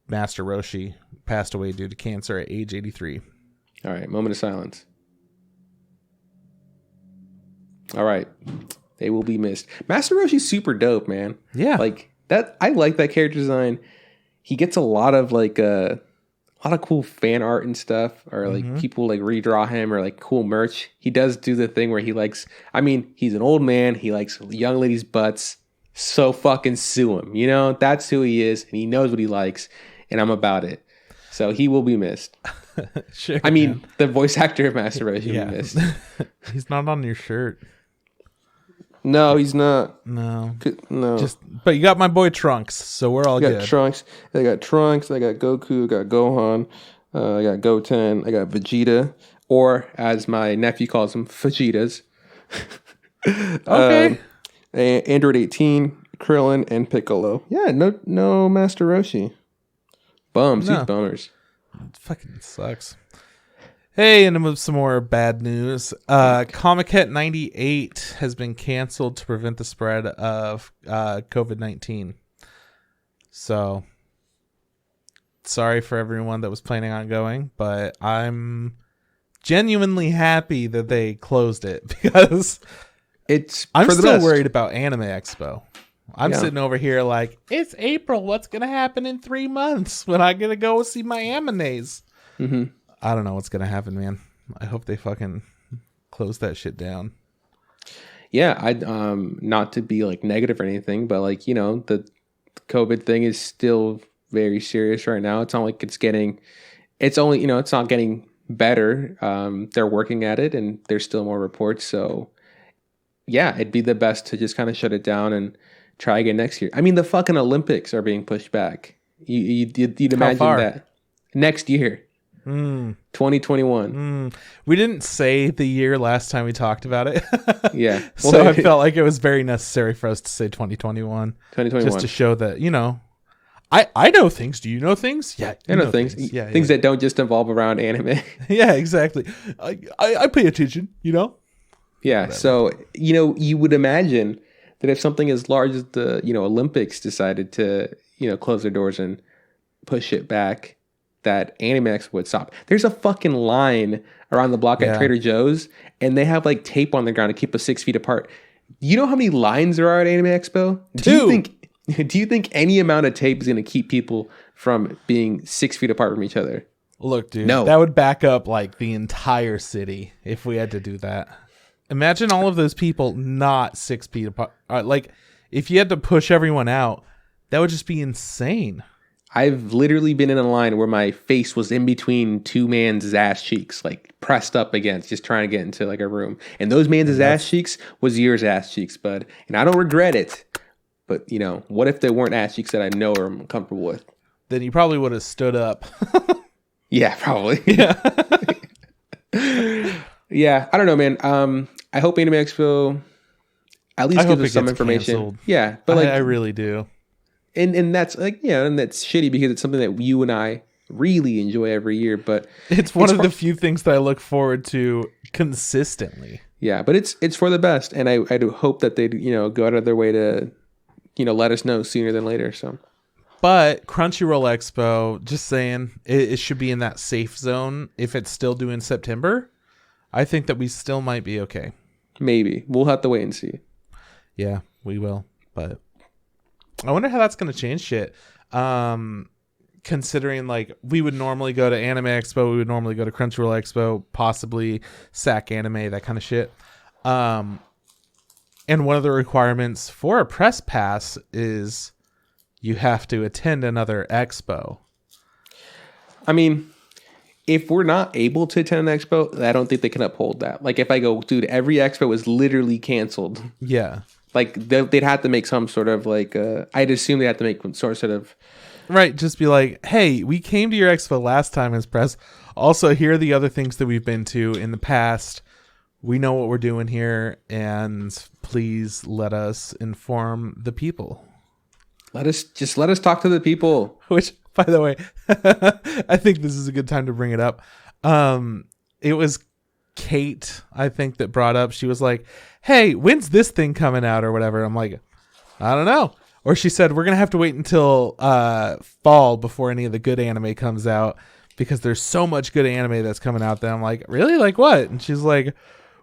Master Roshi, passed away due to cancer at age 83. All right, moment of silence. All right, they will be missed. Master Roshi's super dope, man. Yeah, like that. I like that character design. He gets a lot of cool fan art and stuff, or like people like redraw him, or like cool merch. He does do the thing where he likes. I mean, he's an old man. He likes young ladies' butts. So fucking sue him. You know, that's who he is, and he knows what he likes, and I'm about it. So he will be missed. Sure. I mean, the voice actor of Master Roshi will be missed. He's not on your shirt. No, he's not. No. No. But you got my boy Trunks, so we're all good. I got Trunks. I got Goku. I got Gohan. I got Goten. I got Vegeta. Or, as my nephew calls them, Vegetas. Okay. Android 18, Krillin, and Piccolo. Yeah, no Master Roshi. Bums. Huge bummers. It fucking sucks. Hey, and with some more bad news. Comiket 98 has been canceled to prevent the spread of COVID-19. So, sorry for everyone that was planning on going, but I'm genuinely happy that they closed it because I'm still worried about Anime Expo. I'm sitting over here like, it's April. What's going to happen in 3 months when I going to go see my animes? Mm-hmm. I don't know what's going to happen, man. I hope they fucking close that shit down. Yeah, I not to be like negative or anything, but like, you know, the COVID thing is still very serious right now. It's not like it's not getting better. They're working at it and there's still more reports. So yeah, it'd be the best to just kind of shut it down and try again next year. I mean, the fucking Olympics are being pushed back. You'd imagine that next year. 2021. We didn't say the year last time we talked about it. Yeah. So I felt like it was very necessary for us to say 2021. Just to show that, you know, I know things. Do you know things? Yeah. I know things. Yeah, things that don't just involve around anime. Yeah, exactly. I pay attention, you know? Yeah. Whatever. So, you know, you would imagine that if something as large as the, you know, Olympics decided to, you know, close their doors and push it back, that Anime Expo would stop. There's a fucking line around the block at Trader Joe's, and they have like tape on the ground to keep us 6 feet apart. You know how many lines there are at Anime Expo? Do you think any amount of tape is going to keep people from being 6 feet apart from each other? Look, dude, no. That would back up like the entire city if we had to do that. Imagine all of those people not 6 feet apart. Like, if you had to push everyone out, that would just be insane. I've literally been in a line where my face was in between two man's ass cheeks, like pressed up against, just trying to get into like a room. And those man's ass cheeks was yours ass cheeks, bud. And I don't regret it. But, you know, what if they weren't ass cheeks that I know or I'm comfortable with? Then you probably would have stood up. Yeah, probably. Yeah. Yeah, I don't know, man. I hope Anime Expo at least gives us some information. Canceled. Yeah, but like I really do. And that's like, yeah, and that's shitty because it's something that you and I really enjoy every year. But it's one of the few things that I look forward to consistently. Yeah, but it's for the best, and I do hope that they, you know, go out of their way to, you know, let us know sooner than later. So, but Crunchyroll Expo, just saying, it should be in that safe zone. If it's still due in September, I think that we still might be okay. Maybe we'll have to wait and see. Yeah, we will, but I wonder how that's going to change shit. considering like we would normally go to Anime Expo, we would normally go to Crunchyroll Expo, possibly SAC Anime, that kind of shit. And one of the requirements for a press pass is you have to attend another expo. I mean, if we're not able to attend an expo, I don't think they can uphold that. Like if I go, dude, every expo is literally canceled. Yeah. Like they'd have to make some sort of like, I'd assume they have to make some sort of. Right. Just be like, hey, we came to your expo last time as press. Also, here are the other things that we've been to in the past. We know what we're doing here, and please let us inform the people. Let us talk to the people. Which, by the way, I think this is a good time to bring it up. It was Kate, I think, that brought up. She was like, "Hey, when's this thing coming out?" or whatever. I'm like, I don't know. Or she said, "We're gonna have to wait until fall before any of the good anime comes out because there's so much good anime that's coming out." Then I'm like, "Really? Like what?" And she's like,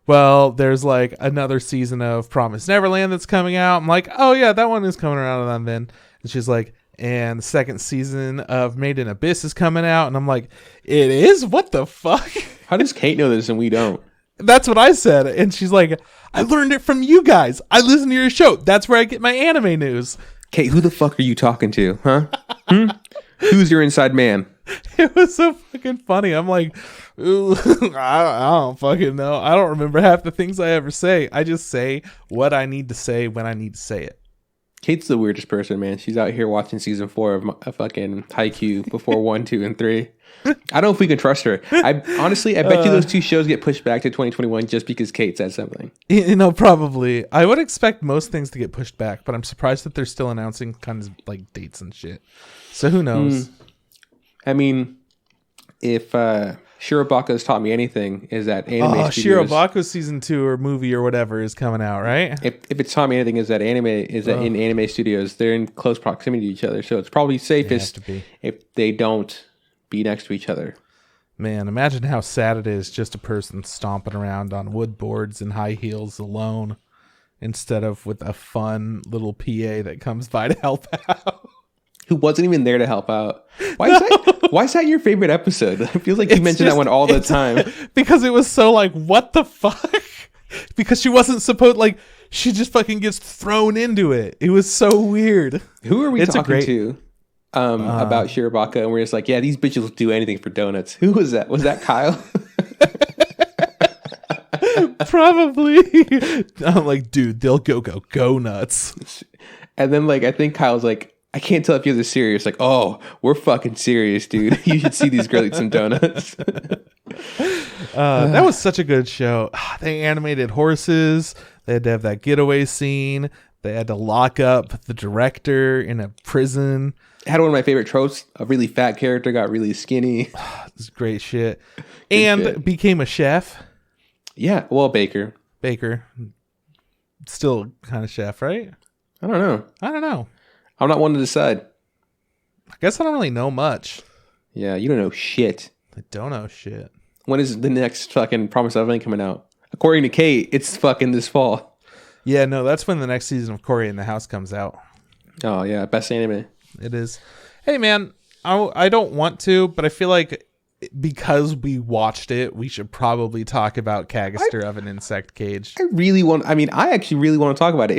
well, there's like another season of Promised Neverland that's coming out. I'm like, oh yeah, that one is coming around then. And she's like, and the second season of Made in Abyss is coming out. And I'm like, it is? What the fuck? How does Kate know this and we don't? That's what I said. And she's like, I learned it from you guys. I listen to your show. That's where I get my anime news. Kate, who the fuck are you talking to? Huh? Who's your inside man? It was so fucking funny. I'm like, ooh, I don't fucking know. I don't remember half the things I ever say. I just say what I need to say when I need to say it. Kate's the weirdest person, man. She's out here watching season 4 of fucking Haikyuu before 1, 2, and 3. I don't know if we can trust her. I bet you those two shows get pushed back to 2021 just because Kate said something. You know, probably. I would expect most things to get pushed back, but I'm surprised that they're still announcing kind of like dates and shit. So who knows? I mean, if Shirobako has taught me anything, is that anime studios... Shirobako season 2 or movie or whatever is coming out, right? If it's taught me anything, is that in anime studios, they're in close proximity to each other. So it's probably safest if they don't be next to each other. Man, imagine how sad it is just a person stomping around on wood boards and high heels alone instead of with a fun little PA that comes by to help out. Who wasn't even there to help out. Why is that your favorite episode? It feels like you mention that one all the time. Because it was so like, what the fuck? Because she wasn't supposed, like, she just fucking gets thrown into it. It was so weird. Who are we talking to about Shirobako? And we're just like, yeah, these bitches will do anything for donuts. Who was that? Was that Kyle? Probably. I'm like, dude, they'll go nuts. And then, like, I think Kyle's like, I can't tell if you're this serious. Like, oh, we're fucking serious, dude. You should see these girls eat some donuts. That was such a good show. They animated horses. They had to have that getaway scene. They had to lock up the director in a prison. Had one of my favorite tropes. A really fat character got really skinny. This is great shit. Became a chef. Yeah, well, Baker. Still kind of chef, right? I don't know. I'm not one to decide. I guess I don't really know much. Yeah, you don't know shit. I don't know shit. When is the next fucking Promise Neverland coming out? According to Kate, it's fucking this fall. Yeah, no, that's when the next season of Cory in the House comes out. Oh, yeah, best anime. It is. Hey, man, I don't want to, but I feel like because we watched it, we should probably talk about Cagaster of an Insect Cage. I actually really want to talk about it.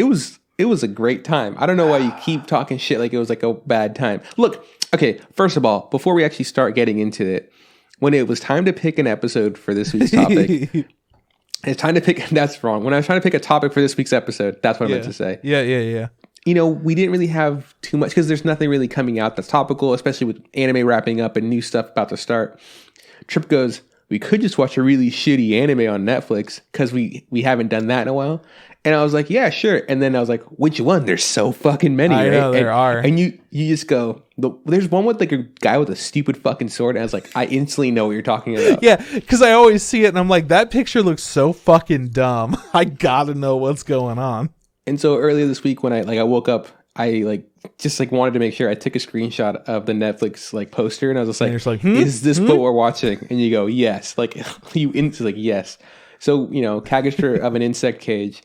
It was a great time. I don't know why you keep talking shit like it was like a bad time. Look, okay, first of all, before we actually start getting into it, when it was time to pick an episode for this week's topic, it's time to pick... That's wrong. When I was trying to pick a topic for this week's episode, that's what I meant to say. Yeah. You know, we didn't really have too much because there's nothing really coming out that's topical, especially with anime wrapping up and new stuff about to start. Trip goes, we could just watch a really shitty anime on Netflix because we haven't done that in a while. And I was like, yeah, sure. And then I was like, which one? There's so fucking many, I right? know there are. And you just go, there's one with like a guy with a stupid fucking sword. And I was like, I instantly know what you're talking about. Yeah, because I always see it and I'm like, that picture looks so fucking dumb. I gotta know what's going on. And so earlier this week when I woke up, I wanted to make sure I took a screenshot of the Netflix like poster. And I was just like, is this what we're watching? And you go, yes. Like you instantly like, yes. So, you know, Cagaster of an Insect Cage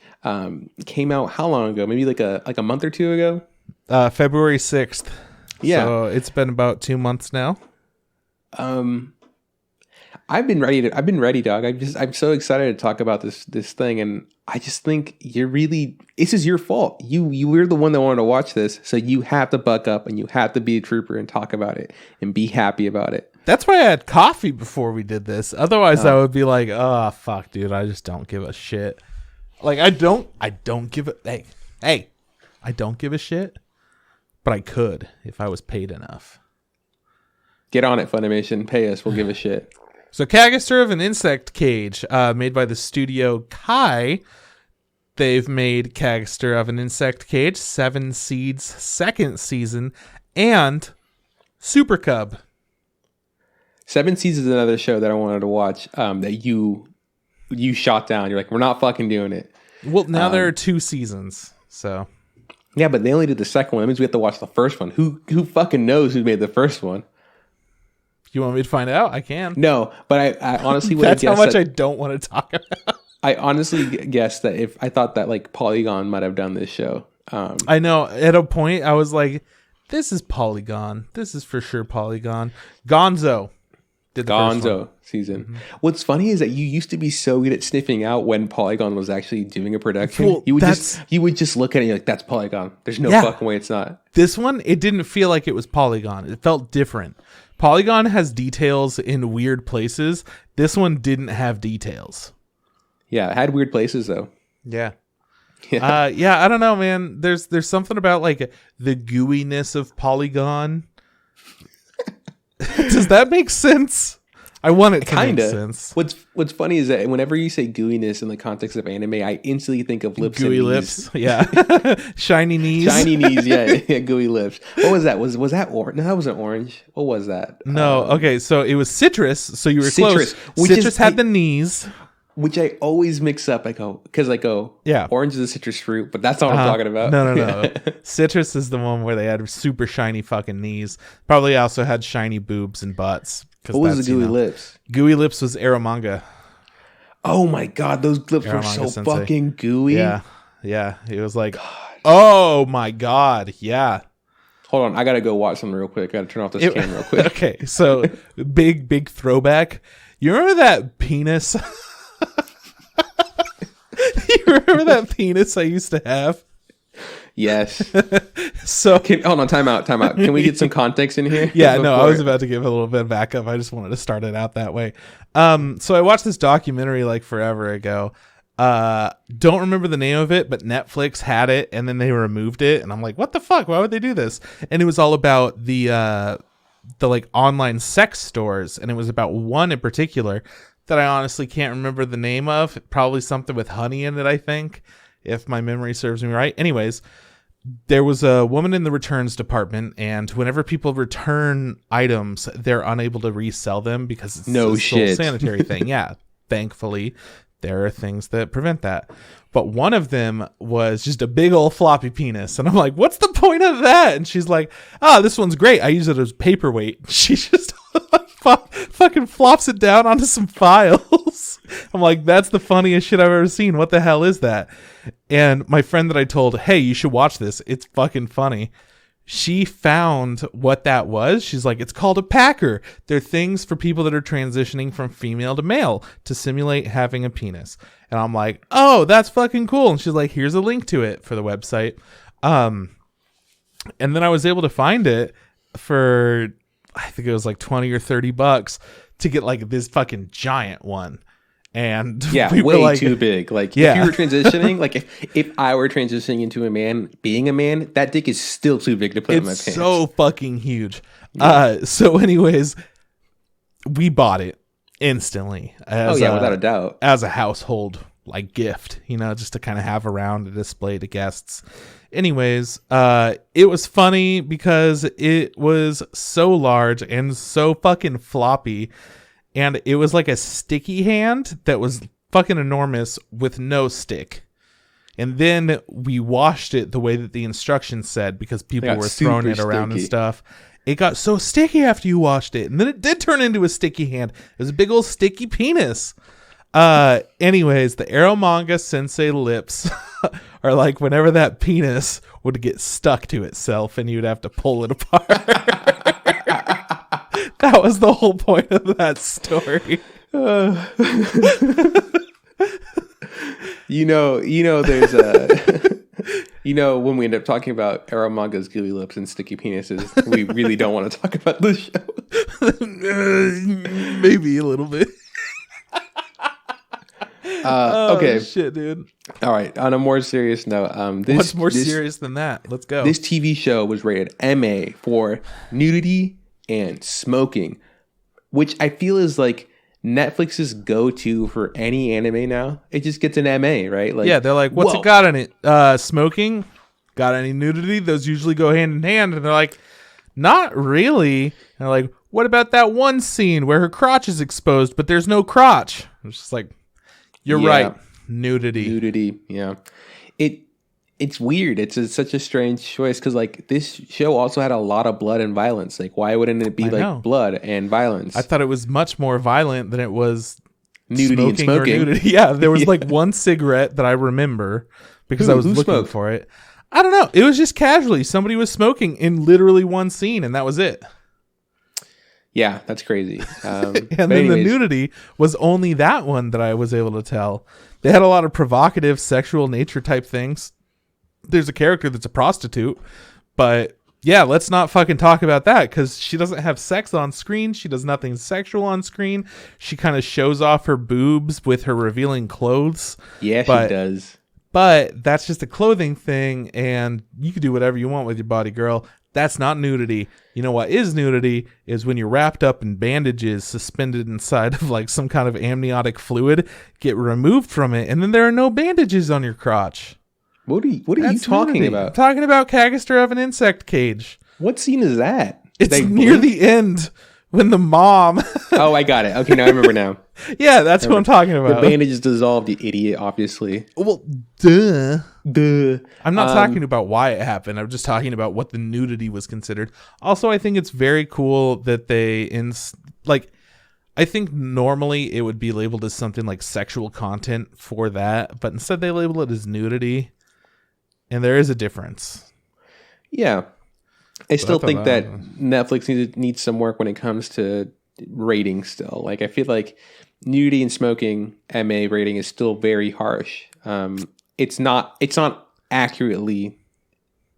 came out how long ago? Maybe like a month or two ago? February 6th. Yeah. So it's been about 2 months now. I've been ready, dog. I'm so excited to talk about this thing, and I just think this is your fault. You were the one that wanted to watch this, so you have to buck up and you have to be a trooper and talk about it and be happy about it. That's why I had coffee before we did this. Otherwise, I would be like, "Oh fuck, dude, I just don't give a shit." Like I don't give a hey, I don't give a shit, but I could if I was paid enough. Get on it, Funimation. Pay us. We'll give a shit. So, Cagaster of an Insect Cage, made by the studio Kai. They've made Cagaster of an Insect Cage, 7 Seeds, 2nd season, and Super Cub. 7 Seeds is another show that I wanted to watch that you shot down. You're like, we're not fucking doing it. Well, now there are 2 seasons, so. Yeah, but they only did the second one. That means we have to watch the first one. Who fucking knows who made the first one? You want me to find out? I can. No, but I honestly would. That's how much I don't want to talk about. I honestly guessed that if I thought that like Polygon might have done this show. I know. At a point, I was like, "This is Polygon. This is for sure Polygon." Gonzo did the first one. Season. Mm-hmm. What's funny is that you used to be so good at sniffing out when Polygon was actually doing a production. Well, you would just look at it and you're like, "That's Polygon." There's no fucking way it's not. This one, it didn't feel like it was Polygon. It felt different. Polygon has details in weird places. This one didn't have details. Yeah, it had weird places though. Yeah. I don't know, man. There's something about like the gooiness of Polygon. Does that make sense? I want it to make sense. What's funny is that whenever you say gooiness in the context of anime, I instantly think of lips. Gooey and lips, yeah. Shiny knees. Shiny knees, yeah, gooey lips. What was that? Was that orange? No, that wasn't orange. What was that? No, okay, so it was citrus, so you were close. Citrus had the knees. Which I always mix up. I go, yeah, orange is a citrus fruit, but that's not what I'm talking about. No. Citrus is the one where they had super shiny fucking knees. Probably also had shiny boobs and butts. What was the gooey lips? Gooey lips was Eromanga. Oh my god, those lips were so fucking gooey. Yeah. It was like, oh my god, yeah. Hold on, I gotta go watch something real quick. I gotta turn off this camera real quick. Okay, so big throwback. You remember that penis? You remember that penis I used to have? Yes. So hold on, time out. Can we get some context in here? Yeah, no, I was about to give a little bit of backup. I just wanted to start it out that way. So I watched this documentary like forever ago. Don't remember the name of it, but Netflix had it and then they removed it, and I'm like, what the fuck? Why would they do this? And it was all about the like online sex stores, and it was about one in particular that I honestly can't remember the name of. Probably something with honey in it, I think, if my memory serves me right. Anyways, there was a woman in the returns department, and whenever people return items, they're unable to resell them because it's a sanitary thing. Yeah, thankfully, there are things that prevent that. But one of them was just a big old floppy penis. And I'm like, what's the point of that? And she's like, this one's great. I use it as paperweight. She just fucking flops it down onto some files. I'm like, that's the funniest shit I've ever seen. What the hell is that? And my friend that I told, hey, you should watch this, it's fucking funny, she found what that was. She's like, it's called a packer. They're things for people that are transitioning from female to male to simulate having a penis. And I'm like, oh, that's fucking cool. And she's like, here's a link to it for the website. And then I was able to find it for, I think it was like $20 or $30 to get like this fucking giant one. And yeah, way too big. Like if you were transitioning, like if I were transitioning into a man, being a man, that dick is still too big to put in my pants. It's so fucking huge. Yeah. So anyways, we bought it instantly. Without a doubt. As a household like gift, just to kind of have around to display to guests. Anyways, it was funny because it was so large and so fucking floppy. And it was like a sticky hand that was fucking enormous with no stick. And then we washed it the way that the instructions said because people were throwing it around sticky and stuff. It got so sticky after you washed it. And then it did turn into a sticky hand. It was a big old sticky penis. Anyways, the Eromanga Sensei lips are like whenever that penis would get stuck to itself and you'd have to pull it apart. That was the whole point of that story. There's a when we end up talking about Eromanga's gooey lips and sticky penises, we really don't want to talk about this show. Maybe a little bit. Okay. Shit, dude. All right. On a more serious note, what's more serious than that? Let's go. This TV show was rated MA for nudity and smoking, which I feel is like Netflix's go-to for any anime now. It just ggets an MA, right? Like, yeah, they're like, what's it got in it? Smoking? Got any nudity? Those usually go hand in hand. And they're like, not really. And they're like, what about that one scene where her crotch is exposed, but there's no crotch? It's just like, you're right. Nudity. Yeah. It's weird. It's such a strange choice because like this show also had a lot of blood and violence. Like, why wouldn't it be like blood and violence? I thought it was much more violent than it was nudity and smoking. Nudity. Yeah, there was like one cigarette that I remember because I was looking smoked? for it. I don't know. It was just casually. Somebody was smoking in literally one scene, and that was it. Yeah, that's crazy. And then the nudity was only that one that I was able to tell. They had a lot of provocative sexual nature type things. There's a character that's a prostitute, but yeah, let's not fucking talk about that because she doesn't have sex on screen. She does nothing sexual on screen. She kind of shows off her boobs with her revealing clothes. Yeah, she does. But that's just a clothing thing, and you can do whatever you want with your body, girl. That's not nudity. You know what is nudity is when you're wrapped up in bandages suspended inside of like some kind of amniotic fluid, get removed from it, and then there are no bandages on your crotch. What are you talking about? I'm talking about Cagaster of an insect cage. What scene is that? It's near the end when the mom... Oh, I got it. Okay, now I remember now. Yeah, that's what I'm talking about. The bandage is dissolved, you idiot, obviously. Well, duh. I'm not talking about why it happened. I'm just talking about what the nudity was considered. Also, I think it's very cool that they... I think normally it would be labeled as something like sexual content for that, but instead they label it as nudity. And there is a difference. Yeah. I still think that Netflix needs some work when it comes to rating still. Like, I feel like nudity and smoking MA rating is still very harsh. It's not accurately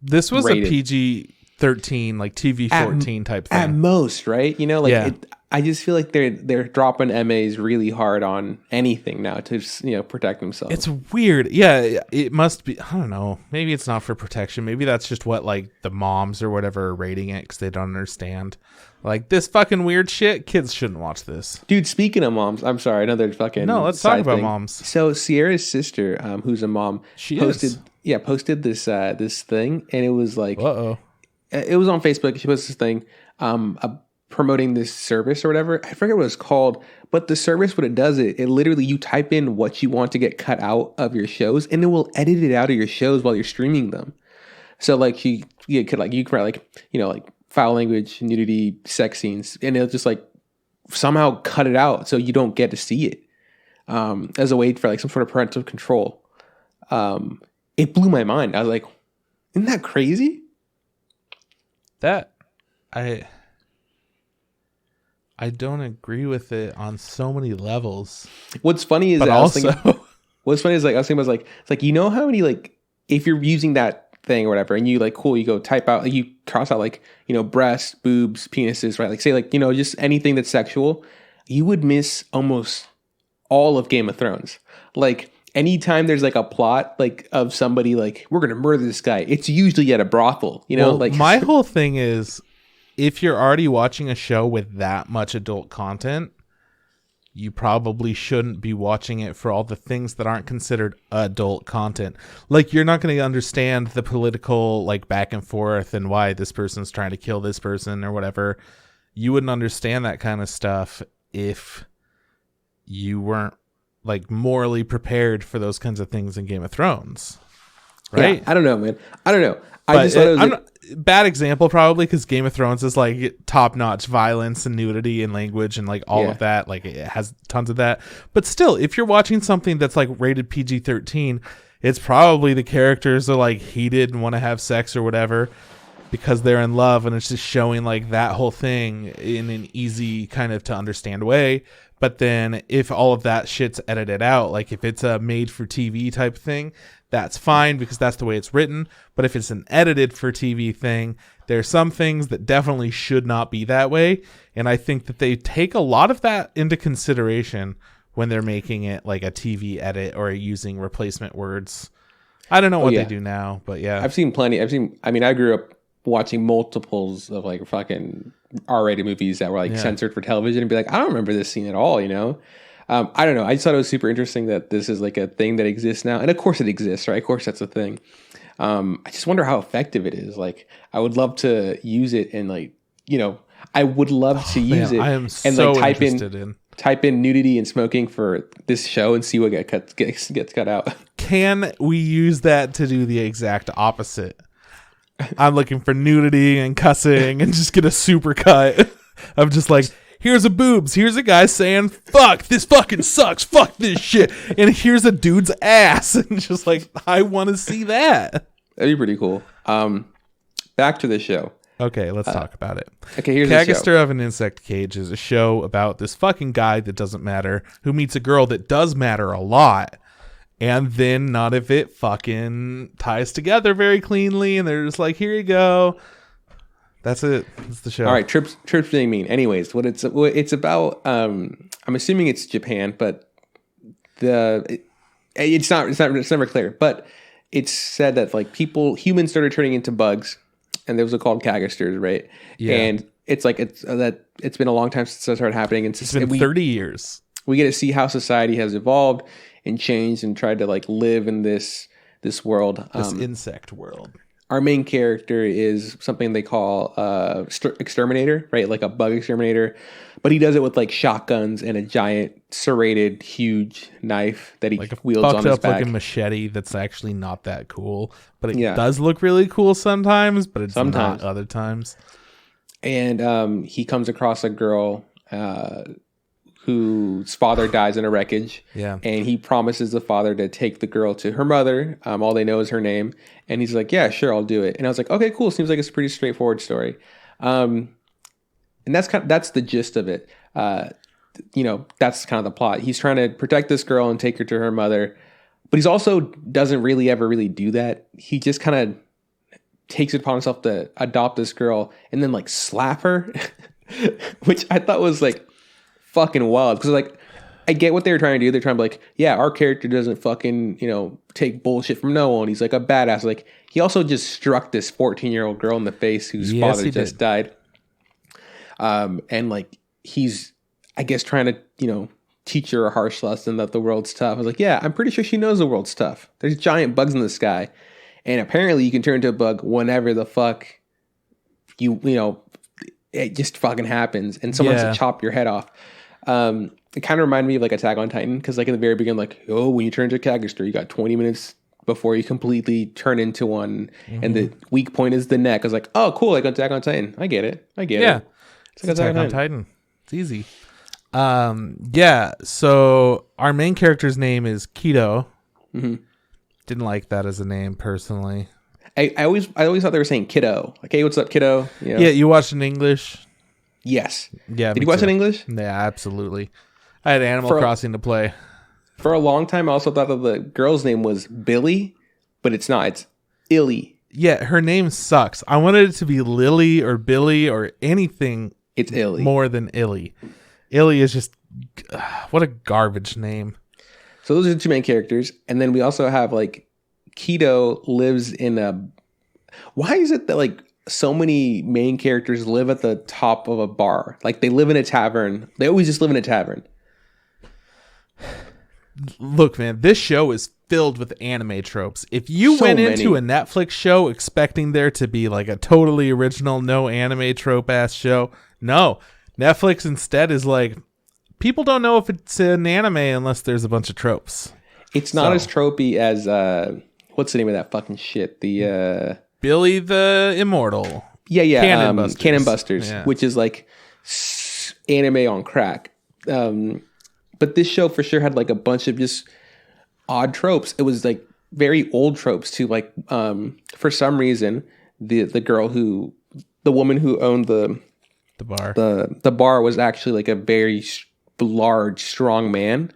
This was rated. A PG-13, like TV-14 type thing. At most, right? You know, like yeah. I just feel like they're dropping MAs really hard on anything now to protect themselves. It's weird. Yeah, it must be. I don't know. Maybe it's not for protection. Maybe that's just what like the moms or whatever are rating it because they don't understand. Like this fucking weird shit. Kids shouldn't watch this. Dude, speaking of moms, I'm sorry, another fucking let's talk about moms. So Sierra's sister, who's a mom, posted this this thing, and it was like, it was on Facebook. She posted this thing, promoting this service or whatever. I forget what it's called, but the service, what it does, it literally, you type in what you want to get cut out of your shows, and it will edit it out of your shows while you're streaming them. So like you could write like foul language, nudity, sex scenes, and it'll just like somehow cut it out so you don't get to see it, as a way for like some sort of parental control. It blew my mind. I was like, isn't that crazy? I don't agree with it on so many levels. What's funny is but that also, what's funny is like I was thinking about it's like you know how many like if you're using that thing or whatever and you like you go type out, like you cross out like breasts, boobs, penises, right? Like say like just anything that's sexual, you would miss almost all of Game of Thrones. Like anytime there's like a plot like of somebody like we're gonna murder this guy, it's usually at a brothel. Like my whole thing is, if you're already watching a show with that much adult content, you probably shouldn't be watching it for all the things that aren't considered adult content. Like, you're not going to understand the political, like, back and forth and why this person's trying to kill this person or whatever. You wouldn't understand that kind of stuff if you weren't, like, morally prepared for those kinds of things in Game of Thrones. right? Yeah, I don't know, man. I don't know. I just thought it was bad example probably because Game of Thrones is like top-notch violence and nudity and language and like all of that. Like it has tons of that. But still, if you're watching something that's like rated PG-13, it's probably the characters are like heated and want to have sex or whatever because they're in love, and it's just showing like that whole thing in an easy kind of to understand way. But then if all of that shit's edited out, like if it's a made for TV type thing, that's fine because that's the way it's written. But if it's an edited for TV thing, there's some things that definitely should not be that way. And I think that they take a lot of that into consideration when they're making it like a TV edit or using replacement words. I don't know what they do now, but yeah. I've seen plenty. I mean, I grew up watching multiples of like fucking R-rated movies that were like censored for television and be like, I don't remember this scene at all, you know? I don't know. I just thought it was super interesting that this is like a thing that exists now. And of course it exists, right? Of course that's a thing. I just wonder how effective it is. Like, I would love to use it and like, you know, I would love to use it. I am and so like interested type in nudity and smoking for this show and see what gets cut out. Can we use that to do the exact opposite? I'm looking for nudity and cussing and just get a super cut of just like, here's a boobs. Here's a guy saying, fuck, this fucking sucks. Fuck this shit. And here's a dude's ass. And just like, I want to see that. That'd be pretty cool. Back to the show. Okay, let's talk about it. Okay, here's Cagaster of an Insect Cage is a show about this fucking guy that doesn't matter who meets a girl that does matter a lot. And then none of it fucking ties together very cleanly. And they're just like, here you go. That's it. That's the show. All right, trips being mean. Anyways, what it's about, I'm assuming it's Japan, but it's never clear. But it's said that like humans started turning into bugs, and those are called Cagasters, right? Yeah. And it's like it's been a long time since that started happening, and it's been 30 years. We get to see how society has evolved and changed and tried to like live in this world, this insect world. Our main character is something they call exterminator, right? Like a bug exterminator, but he does it with like shotguns and a giant serrated, huge knife that he like wields on his back. Like a machete that's actually not that cool, but it does look really cool sometimes. But it's not other times. And he comes across a girl whose father dies in a wreckage. Yeah. And he promises the father to take the girl to her mother. All they know is her name. And he's like, yeah, sure, I'll do it. And I was like, okay, cool. Seems like it's a pretty straightforward story. And that's the gist of it. That's kind of the plot. He's trying to protect this girl and take her to her mother. But he's also doesn't really ever really do that. He just kind of takes it upon himself to adopt this girl and then like slap her, which I thought was like fucking wild, because like I get what they were trying to do. They're trying to be like, yeah, our character doesn't fucking take bullshit from no one. He's like a badass. Like he also just struck this 14-year-old girl in the face whose father just died. And like he's, I guess, trying to teach her a harsh lesson that the world's tough. I was like, yeah, I'm pretty sure she knows the world's tough. There's giant bugs in the sky, and apparently you can turn into a bug whenever the fuck it just fucking happens, and someone has to chop your head off. It kind of reminded me of like Attack on Titan, because like in the very beginning, like, oh, when you turn into a Cagaster, you got 20 minutes before you completely turn into one, and the weak point is the neck. I was like, oh, cool, like Attack on Titan. I get it. Yeah, it's like Attack on Titan. It's easy. So our main character's name is Kido. Mm-hmm. Didn't like that as a name personally. I always thought they were saying kiddo. Like, hey, what's up, kiddo? Yeah, you watched in English? Yes. Yeah. Did you watch in English? Yeah, absolutely. I had Animal Crossing to play. For a long time, I also thought that the girl's name was Billy, but it's not. It's Illy. Yeah, her name sucks. I wanted it to be Lily or Billy or anything. It's Illy. More than Illy. Illy is just, what a garbage name. So those are the two main characters. And then we also have like Kido lives in a... Why is it that like so many main characters live at the top of a bar? Like they live in a tavern. They always just live in a tavern. Look, man, this show is filled with anime tropes. If you went into a Netflix show expecting there to be like a totally original, no anime trope ass show, no. Netflix instead is like, people don't know if it's an anime unless there's a bunch of tropes. It's not as tropey as what's the name of that fucking shit? The Billy the Immortal. Yeah. Cannon Busters, which is like anime on crack. But this show for sure had like a bunch of just odd tropes. It was like very old tropes too. Like for some reason, the woman who owned the the bar was actually like a very large, strong man.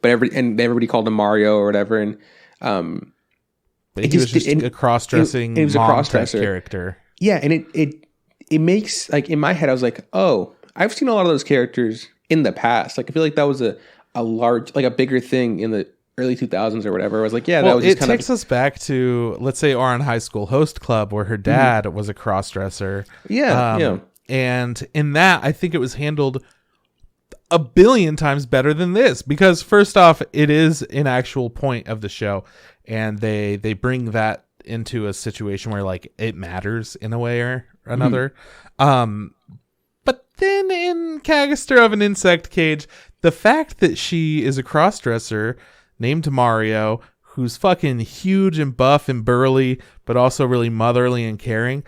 But everybody called him Mario or whatever, and but he was just a cross-dressing mom-type character. Yeah, and it makes, like, in my head, I was like, oh, I've seen a lot of those characters in the past. Like, I feel like that was a large, like a bigger thing in the early 2000s or whatever. I was like, yeah, that was just kind of... It takes us back to, let's say, Ouran High School Host Club, where her dad was a cross-dresser. Yeah. And in that, I think it was handled a billion times better than this, because first off, it is an actual point of the show, and they bring that into a situation where, like, it matters in a way or another. But then in Cagaster of an Insect Cage, the fact that she is a crossdresser named Mario, who's fucking huge and buff and burly, but also really motherly and caring,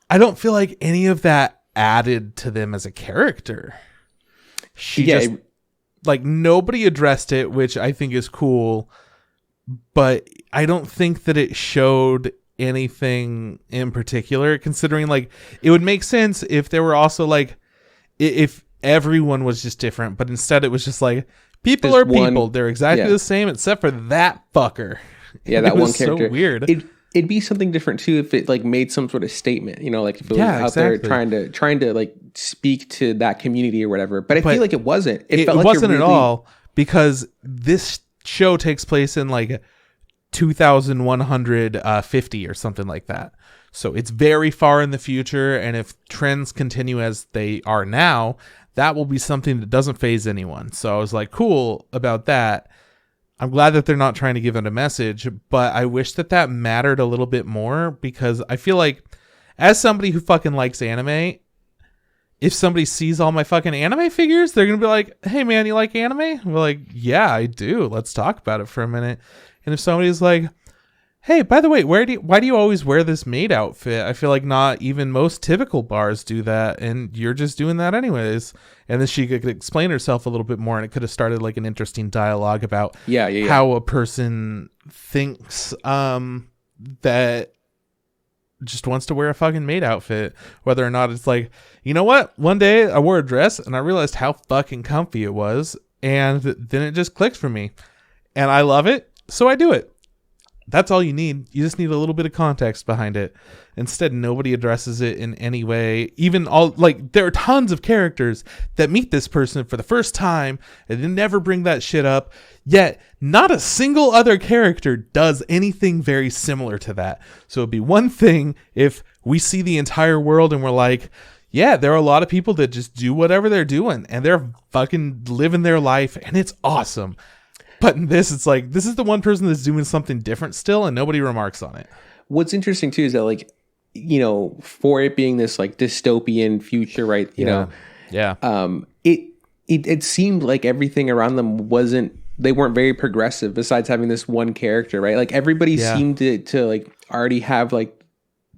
I don't feel like any of that added to them as a character. Like, nobody addressed it, which I think is cool, but I don't think that it showed anything in particular, considering, like, it would make sense if there were also, like, if everyone was just different, but instead it was just like, people are people. They're exactly the same except for that fucker. Yeah, that one character. So weird. It'd be something different too if it like made some sort of statement, you know, like if it was out there trying to like speak to that community or whatever. But I feel like it wasn't. It felt like wasn't at all, because this show takes place in like 2150 or something like that. So it's very far in the future, and if trends continue as they are now, that will be something that doesn't faze anyone. So I was like, cool about that. I'm glad that they're not trying to give it a message, but I wish that mattered a little bit more, because I feel like, as somebody who fucking likes anime, if somebody sees all my fucking anime figures, they're going to be like, hey man, you like anime? We're like, yeah, I do. Let's talk about it for a minute. And if somebody's like, hey, by the way, why do you always wear this maid outfit? I feel like not even most typical bars do that, and you're just doing that anyways. And then she could explain herself a little bit more, and it could have started like an interesting dialogue about how a person thinks that just wants to wear a fucking maid outfit, whether or not it's like, you know what? One day I wore a dress and I realized how fucking comfy it was, and then it just clicked for me, and I love it, so I do it. That's all you need. You just need a little bit of context behind it. Instead, nobody addresses it in any way. Even there are tons of characters that meet this person for the first time and they never bring that shit up. Yet, not a single other character does anything very similar to that. So it'd be one thing if we see the entire world and we're like, yeah, there are a lot of people that just do whatever they're doing and they're fucking living their life and it's awesome. But in this, it's like, this is the one person that's doing something different still, and nobody remarks on it. What's interesting, too, is that, like, you know, for it being this, like, dystopian future, right, you know, it seemed like everything around them they weren't very progressive, besides having this one character, right? Like, everybody seemed to, like, already have, like,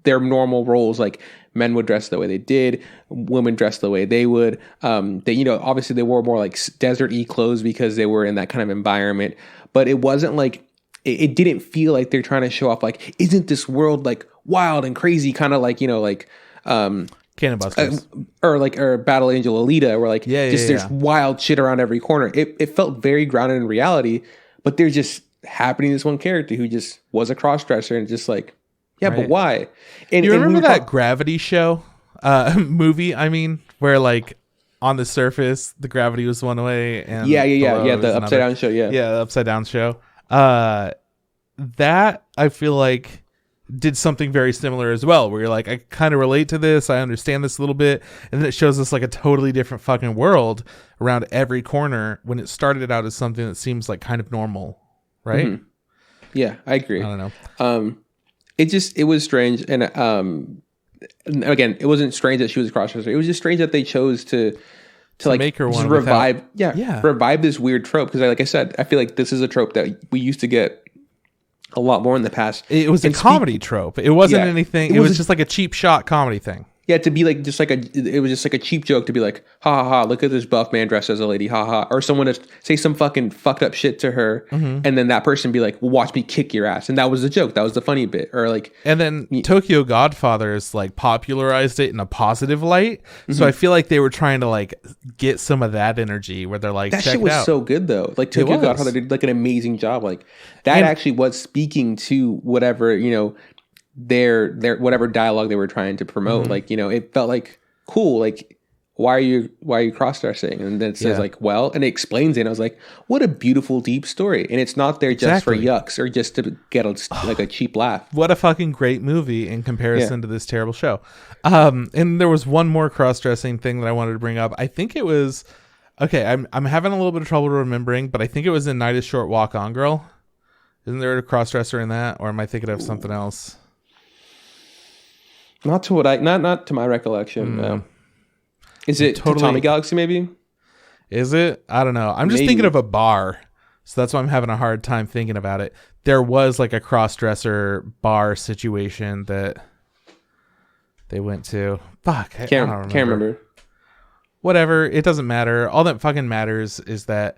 their normal roles, like, men would dress the way they did, women dress the way they would. They, you know, obviously they wore more like desert-y clothes because they were in that kind of environment. But it wasn't like, it didn't feel like they're trying to show off like, isn't this world like wild and crazy? Kind of like, you know, like Cannon Busters or Battle Angel Alita, where like there's wild shit around every corner. It felt very grounded in reality, but there's just happening this one character who just was a cross-dresser and just like, yeah, right. But why? And you remember that Gravity show movie? I mean, where like on the surface the gravity was one way, and the upside down show, the upside down show. That I feel like did something very similar as well, where you're like, I kind of relate to this, I understand this a little bit, and then it shows us like a totally different fucking world around every corner when it started out as something that seems like kind of normal, right? Mm-hmm. Yeah, I agree. I don't know. It was strange, and again, it wasn't strange that she was a crossdresser. It was just strange that they chose to like make her one revive this weird trope. Because like I said, I feel like this is a trope that we used to get a lot more in the past. It was a comedy trope. It wasn't anything. It was just like a cheap shot comedy thing. Yeah, to be like it was just like a cheap joke to be like, ha ha ha, look at this buff man dressed as a lady, ha ha. Or someone to say some fucking fucked up shit to her, and then that person be like, well, watch me kick your ass. And that was the joke. That was the funny bit. Or like, and then Tokyo Godfathers like popularized it in a positive light. So I feel like they were trying to like get some of that energy where they're like, that shit was so good though. Like Tokyo Godfather did like an amazing job. Like that actually was speaking to whatever, their whatever dialogue they were trying to promote. Like, it felt like cool. Like, why are you cross-dressing? And then it says like, well, and it explains it. And I was like, what a beautiful deep story. And it's not there just for yucks or just to get a cheap laugh. What a fucking great movie in comparison to this terrible show. And there was one more cross-dressing thing that I wanted to bring up. I think it was, okay, I'm having a little bit of trouble remembering, but I think it was in Night is Short, Walk On Girl. Isn't there a cross-dresser in that? Or am I thinking of something else? Not to my recollection. No. Is it Tommy Galaxy? Maybe. Is it? I don't know. I'm just thinking of a bar, so that's why I'm having a hard time thinking about it. There was like a cross-dresser bar situation that they went to. Fuck, I don't can't remember. Whatever. It doesn't matter. All that fucking matters is that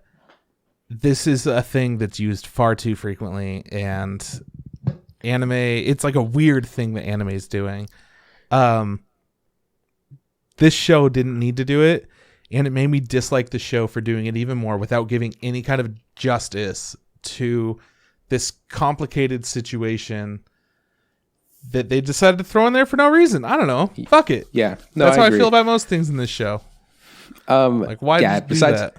this is a thing that's used far too frequently, and anime. It's like a weird thing that anime is doing. This show didn't need to do it, and it made me dislike the show for doing it even more without giving any kind of justice to this complicated situation that they decided to throw in there for no reason. I don't know. Fuck it. Yeah. No, that's how I feel about most things in this show. Like, why did you do that?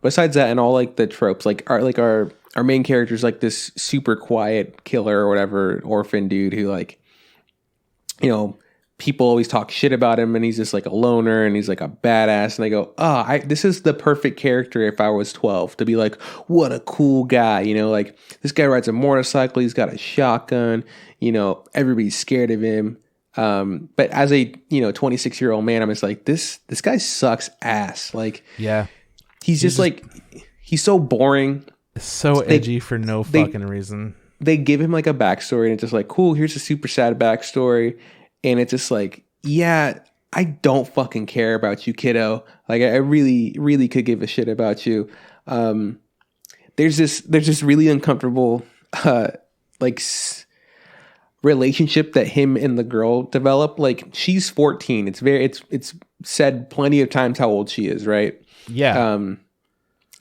Besides that and all like the tropes, like our main character is like this super quiet killer or whatever, orphan dude who like, people always talk shit about him, and he's just like a loner, and he's like a badass. And I go, this is the perfect character if I was 12 to be like, what a cool guy, like this guy rides a motorcycle, he's got a shotgun, everybody's scared of him. But as a 26-year-old man, I'm just like, this guy sucks ass. Like, yeah, he's just like, he's so boring, so edgy for no fucking reason. They give him like a backstory, and it's just like, cool, here's a super sad backstory. And it's just like, yeah, I don't fucking care about you, kiddo. Like, I really, really could give a shit about you. There's this really uncomfortable, relationship that him and the girl develop. Like, she's 14. It's said plenty of times how old she is, right? Yeah.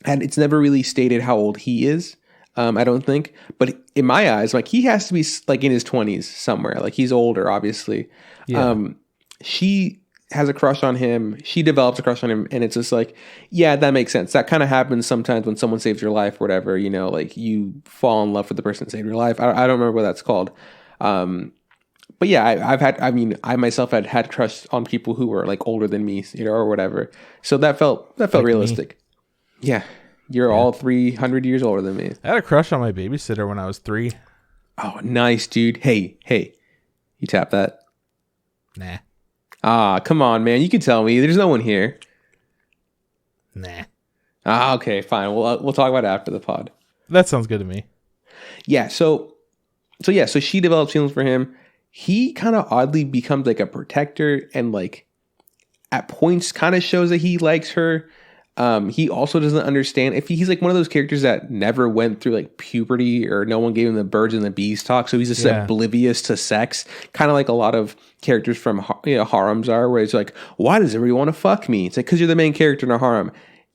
And it's never really stated how old he is. I don't think, but in my eyes, like he has to be like in his 20s somewhere. Like he's older, obviously. Yeah. She has a crush on him. She develops a crush on him, and it's just like, yeah, that makes sense. That kind of happens sometimes when someone saves your life, or whatever. Like you fall in love with the person that saved your life. I don't remember what that's called. But yeah, I myself had crush on people who were like older than me, or whatever. So that felt like realistic. Me. Yeah. You're all 300 years older than me. I had a crush on my babysitter when I was 3. Oh, nice, dude. Hey, you tap that? Nah. Ah, come on, man. You can tell me. There's no one here. Nah. Ah, okay, fine. We'll talk about it after the pod. That sounds good to me. Yeah. So she develops feelings for him. He kind of oddly becomes like a protector, and like at points kind of shows that he likes her. He also doesn't understand if he's like one of those characters that never went through like puberty, or no one gave him the birds and the bees talk. So he's just oblivious to sex, kind of like a lot of characters from harems are, where it's like, why does everybody want to fuck me? It's like, because you're the main character in a harem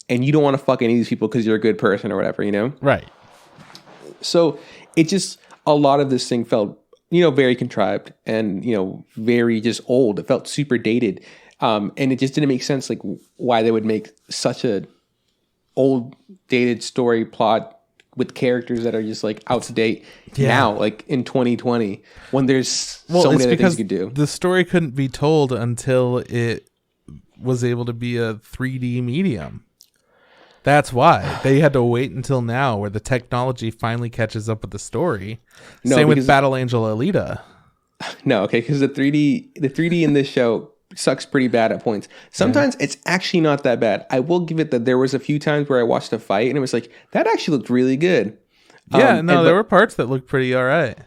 and you don't want to fuck any of these people because you're a good person or whatever, Right. So it just, a lot of this thing felt, very contrived and, very just old. It felt super dated. And it just didn't make sense, like why they would make such a old, dated story plot with characters that are just like out to date now, like in 2020, when there's so many other things you could do. The story couldn't be told until it was able to be a 3D medium. That's why they had to wait until now, where the technology finally catches up with the story. Same with Battle Angel Alita. No, okay, because the 3D in this show sucks pretty bad at points. Sometimes it's actually not that bad. I will give it that there was a few times where I watched a fight and it was like, that actually looked really good. Yeah, there were parts that looked pretty all right.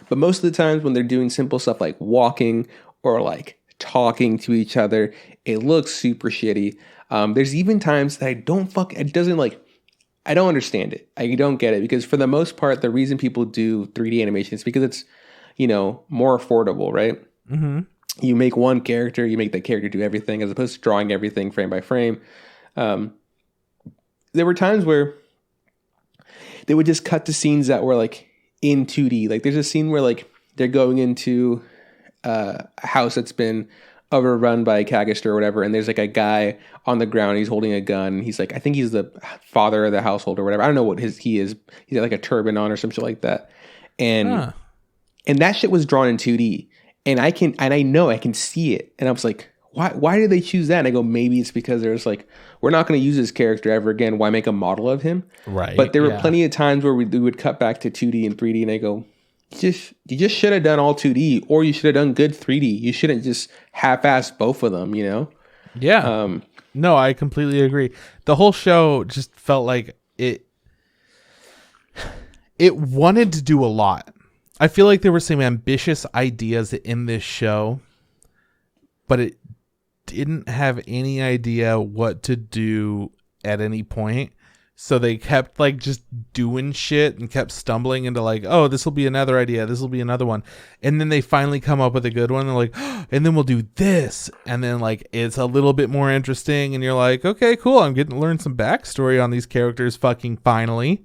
But most of the times when they're doing simple stuff like walking or like talking to each other, it looks super shitty. There's even times that I don't understand it. I don't get it, because for the most part, the reason people do 3D animation is because it's, more affordable, right? Mm-hmm. You make one character, you make that character do everything, as opposed to drawing everything frame by frame. There were times where they would just cut to scenes that were like in 2D. Like there's a scene where like they're going into a house that's been overrun by Cagaster or whatever, and there's like a guy on the ground. He's holding a gun. He's like, I think he's the father of the household or whatever. I don't know what he is. He's got like a turban on or some shit like that. And that shit was drawn in 2D. And I know I can see it. And I was like, why did they choose that? And I go, maybe it's because there's like, we're not going to use this character ever again. Why make a model of him? Right. But there were plenty of times where we would cut back to 2D and 3D, and I go, you just should have done all 2D, or you should have done good 3D. You shouldn't just half-ass both of them, Yeah. No, I completely agree. The whole show just felt like it wanted to do a lot. I feel like there were some ambitious ideas in this show, but it didn't have any idea what to do at any point. So they kept like just doing shit and kept stumbling into like, oh, this will be another idea. This will be another one. And then they finally come up with a good one. They're like, oh, and then we'll do this. And then like, it's a little bit more interesting. And you're like, okay, cool. I'm getting to learn some backstory on these characters fucking finally.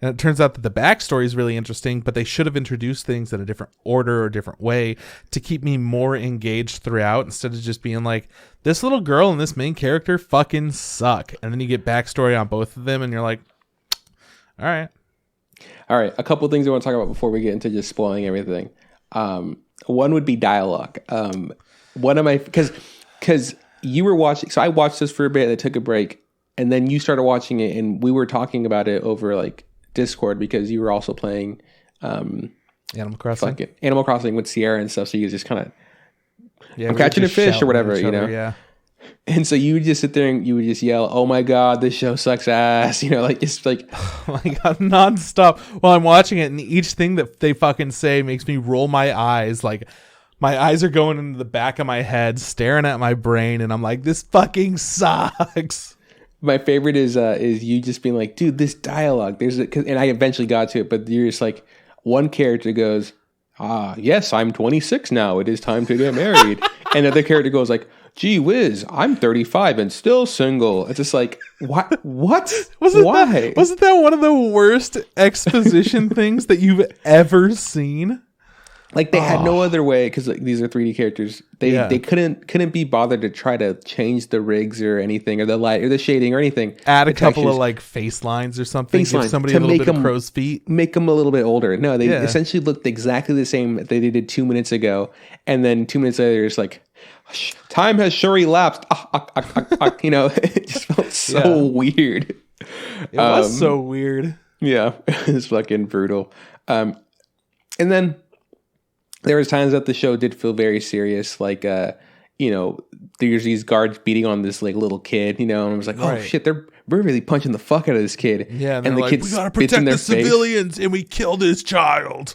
And it turns out that the backstory is really interesting, but they should have introduced things in a different order or different way to keep me more engaged throughout, instead of just being like, this little girl and this main character fucking suck. And then you get backstory on both of them and you're like, all right. A couple of things I want to talk about before we get into just spoiling everything. One would be dialogue. One of my, because you were watching, so I watched this for a bit and I took a break, and then you started watching it and we were talking about it over like Discord, because you were also playing Animal Crossing. Animal Crossing with Sierra and stuff. So you just kind of, I'm catching a fish or whatever, Yeah. And so you would just sit there and you would just yell, "Oh my god, this show sucks ass!" Like just like, oh my god, nonstop while I'm watching it, and each thing that they fucking say makes me roll my eyes. Like my eyes are going into the back of my head, staring at my brain, and I'm like, this fucking sucks. My favorite is you just being like, dude, this dialogue, and I eventually got to it, but you're just like, one character goes, yes, I'm 26 now. It is time to get married. And the other character goes like, gee whiz, I'm 35 and still single. It's just like, what? Why? Wasn't that one of the worst exposition things that you've ever seen? Like they had no other way, because like, these are 3D characters. They couldn't be bothered to try to change the rigs or anything, or the light or the shading or anything. Add a couple of like face lines or something. Give somebody a little bit of crow's feet. Make them a little bit older. No, they essentially looked exactly the same that they did 2 minutes ago, and then 2 minutes later, it's like, time has sure elapsed. It just felt so weird. It was so weird. Yeah, it's fucking brutal. And then there was times that the show did feel very serious, like there's these guards beating on this like little kid, and I was like, oh shit, we're really punching the fuck out of this kid. Yeah, and the kid, we gotta protect the civilians, and we killed his child.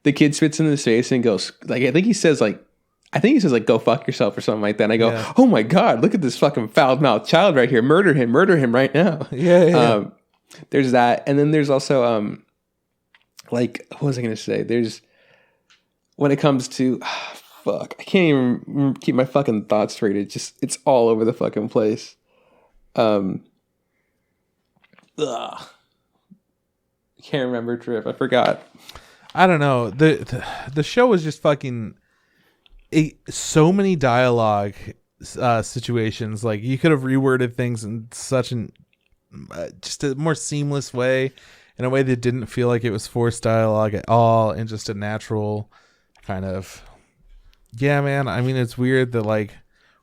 The kid spits in his face and goes like, I think he says like, go fuck yourself or something like that. And I go, oh my god, look at this fucking foul mouthed child right here, murder him right now. Yeah. There's that, and then there's also like, what was I gonna say? There's, when it comes to, I can't even keep my fucking thoughts straight. It's all over the fucking place. I can't remember, Trip. I forgot. I don't know. The show was just fucking so many dialogue situations. Like you could have reworded things in such just a more seamless way, in a way that didn't feel like it was forced dialogue at all, and just a natural kind of, yeah, man. I mean, it's weird that like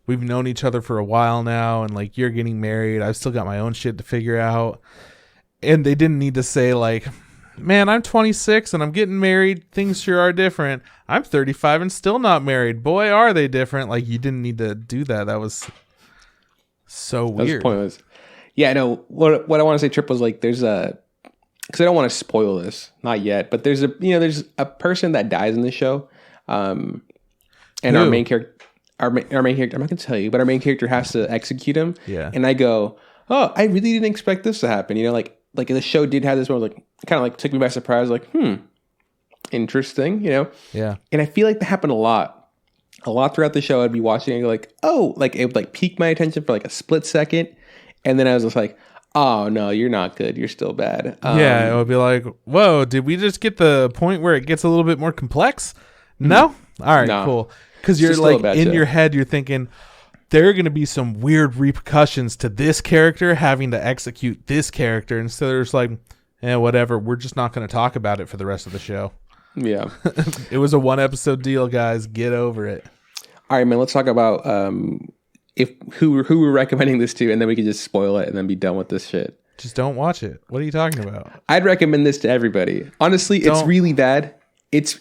we've known each other for a while now, and like you're getting married. I've still got my own shit to figure out, and they didn't need to say like, man, I'm 26 and I'm getting married. Things sure are different. I'm 35 and still not married. Boy, are they different. Like you didn't need to do that. That was so weird. That was pointless. Yeah, no. What I want to say, Trip, was like there's because I don't want to spoil this, not yet, but there's a person that dies in the show, and our main character, I'm not gonna tell you, but our main character has to execute him. Yeah. And I go, oh, I really didn't expect this to happen. Like the show did have this one, like kind of like took me by surprise, like interesting, Yeah. And I feel like that happened a lot throughout the show. I'd be watching and go like, oh, like it would like pique my attention for like a split second, and then I was just like, oh no, you're not good, you're still bad. Yeah, it would be like, whoa, did we just get the point where it gets a little bit more complex? No? All right, cool. Because you're like in your head, you're thinking there are going to be some weird repercussions to this character having to execute this character. And so there's like, whatever. We're just not going to talk about it for the rest of the show. Yeah. It was a 1 episode deal, guys. Get over it. All right, man. Let's talk about who we're recommending this to, and then we can just spoil it and then be done with this shit. Just don't watch it. What are you talking about? I'd recommend this to everybody. Honestly, it's really bad. It's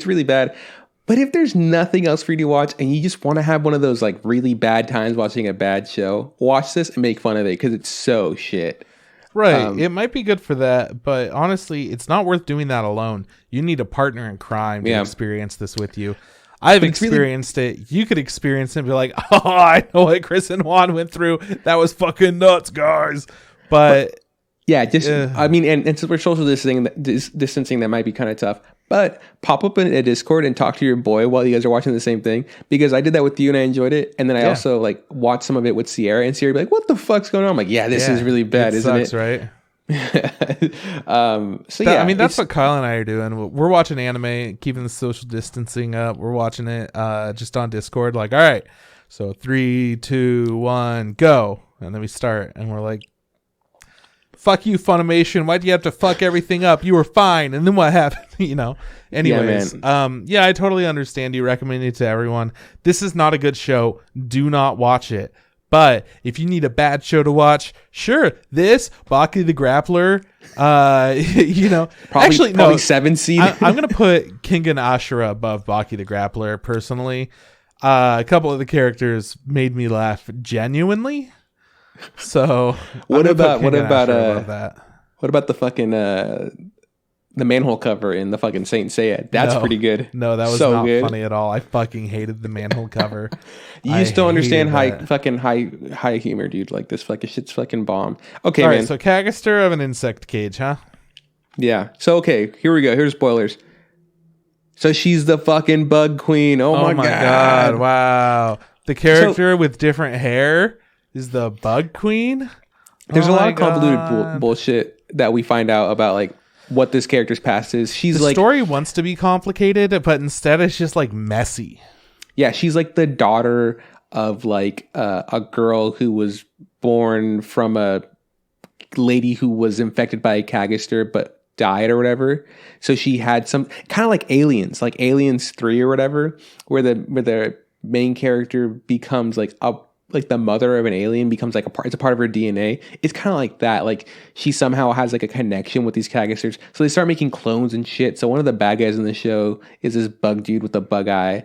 really bad. But if there's nothing else for you to watch and you just want to have one of those like really bad times watching a bad show, watch this and make fun of it because it's so shit. Right. It might be good for that, but honestly, it's not worth doing that alone. You need a partner in crime to experience this with you. I've experienced it. You could experience it and be like, oh, I know what Chris and Juan went through. That was fucking nuts, guys. But yeah, just I mean, and so we're social distancing, that might be kind of tough. But pop up in a Discord and talk to your boy while you guys are watching the same thing, because I did that with you and I enjoyed it. And then I also like watched some of it with Sierra, and Sierra be like, "What the fuck's going on?" I'm like, "Yeah, this is really bad, isn't sucks, it?" Right. I mean, that's what Kyle and I are doing. We're watching anime, keeping the social distancing up. We're watching it just on Discord. Like, all right, so 3, 2, 1, go, and then we start, and we're like, fuck you, Funimation. Why'd you have to fuck everything up? You were fine. And then what happened? Anyways. I totally understand you recommending it to everyone. This is not a good show. Do not watch it. But if you need a bad show to watch, sure. This, Baki the Grappler, probably 7 seed. I'm going to put King and Ashura above Baki the Grappler, personally. A couple of the characters made me laugh genuinely. So what about the fucking the manhole cover in the fucking Saint Seiya? That's pretty good. No, that was so not good. Funny at all. I fucking hated the manhole cover. You just don't understand high humor, dude. Like this fucking shit's fucking bomb. Okay, all man. Right, so Cagaster of an insect cage, huh? Yeah. So okay, here we go. Here's spoilers. So she's the fucking bug queen. Oh my god! Wow. The character with different hair is the bug queen. There's a lot of convoluted bullshit that we find out about like what this character's past is. The story wants to be complicated, but instead it's just like messy. Yeah, she's like the daughter of like a girl who was born from a lady who was infected by a Cagaster but died or whatever. So she had some kind of like Aliens 3 or whatever, where the main character becomes like the mother of an alien, becomes like it's a part of her DNA. It's kind of like that. Like she somehow has like a connection with these Cagasters. So they start making clones and shit. So one of the bad guys in the show is this bug dude with the bug eye,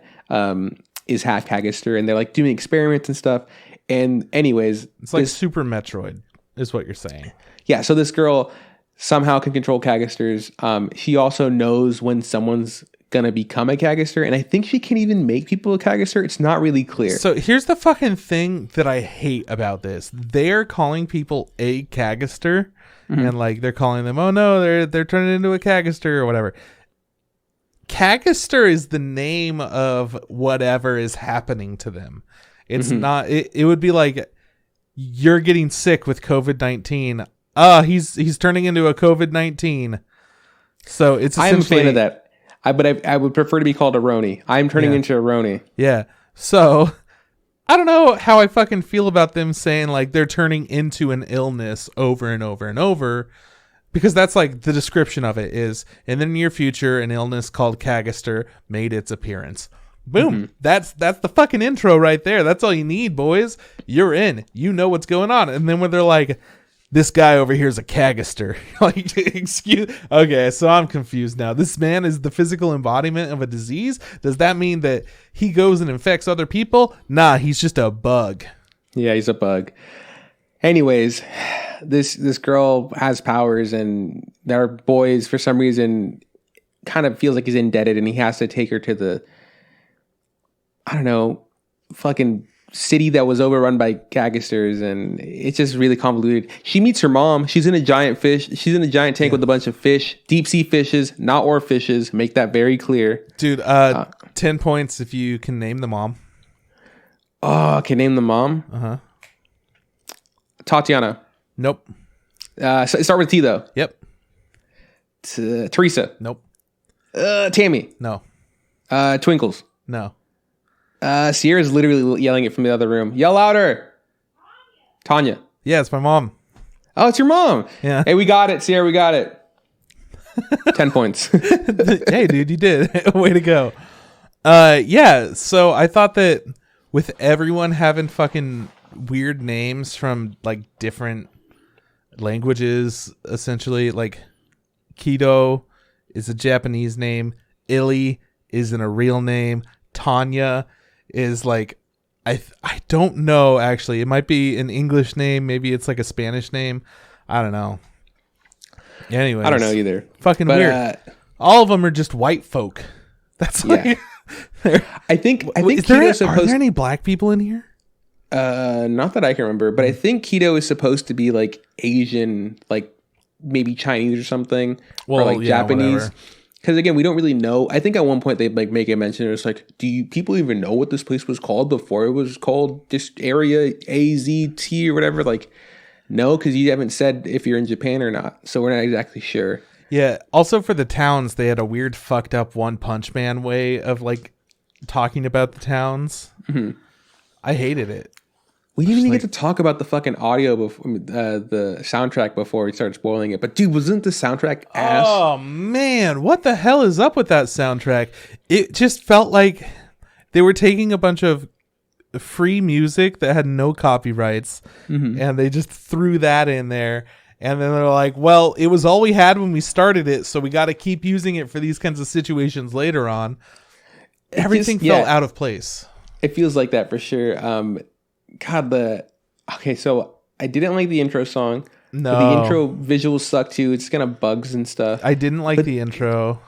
is half Cagaster, and they're like doing experiments and stuff. And anyways, it's like Super Metroid is what you're saying. Yeah. So this girl somehow can control Cagasters. She also knows when someone's gonna become a Cagaster, and I think she can even make people a Cagaster. It's not really clear. So here's the fucking thing that I hate about this. They're calling people a Cagaster, and like they're calling them, oh no, they're turning into a Cagaster or whatever. Cagaster is the name of whatever is happening to them. It's not. It would be like you're getting sick with COVID-19. He's turning into a COVID-19. So it's essentially, I'm a fan of that. But I would prefer to be called a Roni. I'm turning into a Roni. Yeah. So I don't know how I fucking feel about them saying like they're turning into an illness over and over and over, because that's like the description of it is, in the near future, an illness called Cagaster made its appearance. Boom. That's the fucking intro right there. That's all you need, boys. You're in. You know what's going on. And then when they're like, this guy over here is a Cagaster. Like, okay, so I'm confused now. This man is the physical embodiment of a disease? Does that mean that he goes and infects other people? Nah, he's just a bug. Yeah, he's a bug. Anyways, this girl has powers, and their boys for some reason kind of feels like he's indebted and he has to take her to the, I don't know, fucking city that was overrun by Cagasters, and it's just really convoluted. She meets her mom. She's in a giant fish. She's in a giant tank with a bunch of fish, deep sea fishes, not ore fishes. Make that very clear. Dude, 10 points if you can name the mom. Oh, I can name the mom? Uh-huh. Tatiana. Nope. Start with T, though. Yep. Teresa. Nope. Tammy. No. Twinkles. No. Sierra's literally yelling it from the other room. Yell louder. Tanya. Yeah, it's my mom. Oh, it's your mom. Yeah. Hey, we got it, Sierra. We got it. 10 points. Hey, dude, you did. Way to go. Yeah, so I thought that with everyone having fucking weird names from like different languages, essentially, like Kido is a Japanese name. Illy isn't a real name. Tanya is like, I don't know, actually. It might be an English name. Maybe it's like a Spanish name. I don't know. Anyways, I don't know either. Fucking weird. All of them are just white folk. That's like, I think are there any black people in here? Not that I can remember, but I think Kido is supposed to be like Asian, like maybe Chinese or something, or like Japanese. Because again, we don't really know. I think at one point they like make a mention. It's like, do people even know what this place was called before it was called this area AZT or whatever? Like, no, because you haven't said if you're in Japan or not, so we're not exactly sure. Yeah. Also, for the towns, they had a weird, fucked up One Punch Man way of like talking about the towns. Mm-hmm. I hated it. We didn't even get to talk about the fucking audio before the soundtrack before we started spoiling it. But dude, wasn't the soundtrack ass? Oh man, what the hell is up with that soundtrack? It just felt like they were taking a bunch of free music that had no copyrights, and they just threw that in there. And then they're like, well, it was all we had when we started it, so we got to keep using it for these kinds of situations later on. Everything felt out of place. It feels like that for sure. So I didn't like the intro song. No. The intro visuals suck too. It's kind of bugs and stuff. I didn't like the intro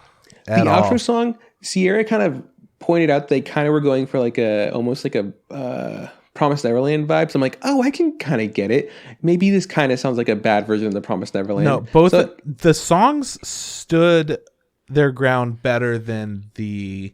at all. The outro song, Sierra kind of pointed out they kind of were going for like almost like a Promised Neverland vibe. So I'm like, oh, I can kind of get it. Maybe this kind of sounds like a bad version of the Promised Neverland. No, both the songs stood their ground better than the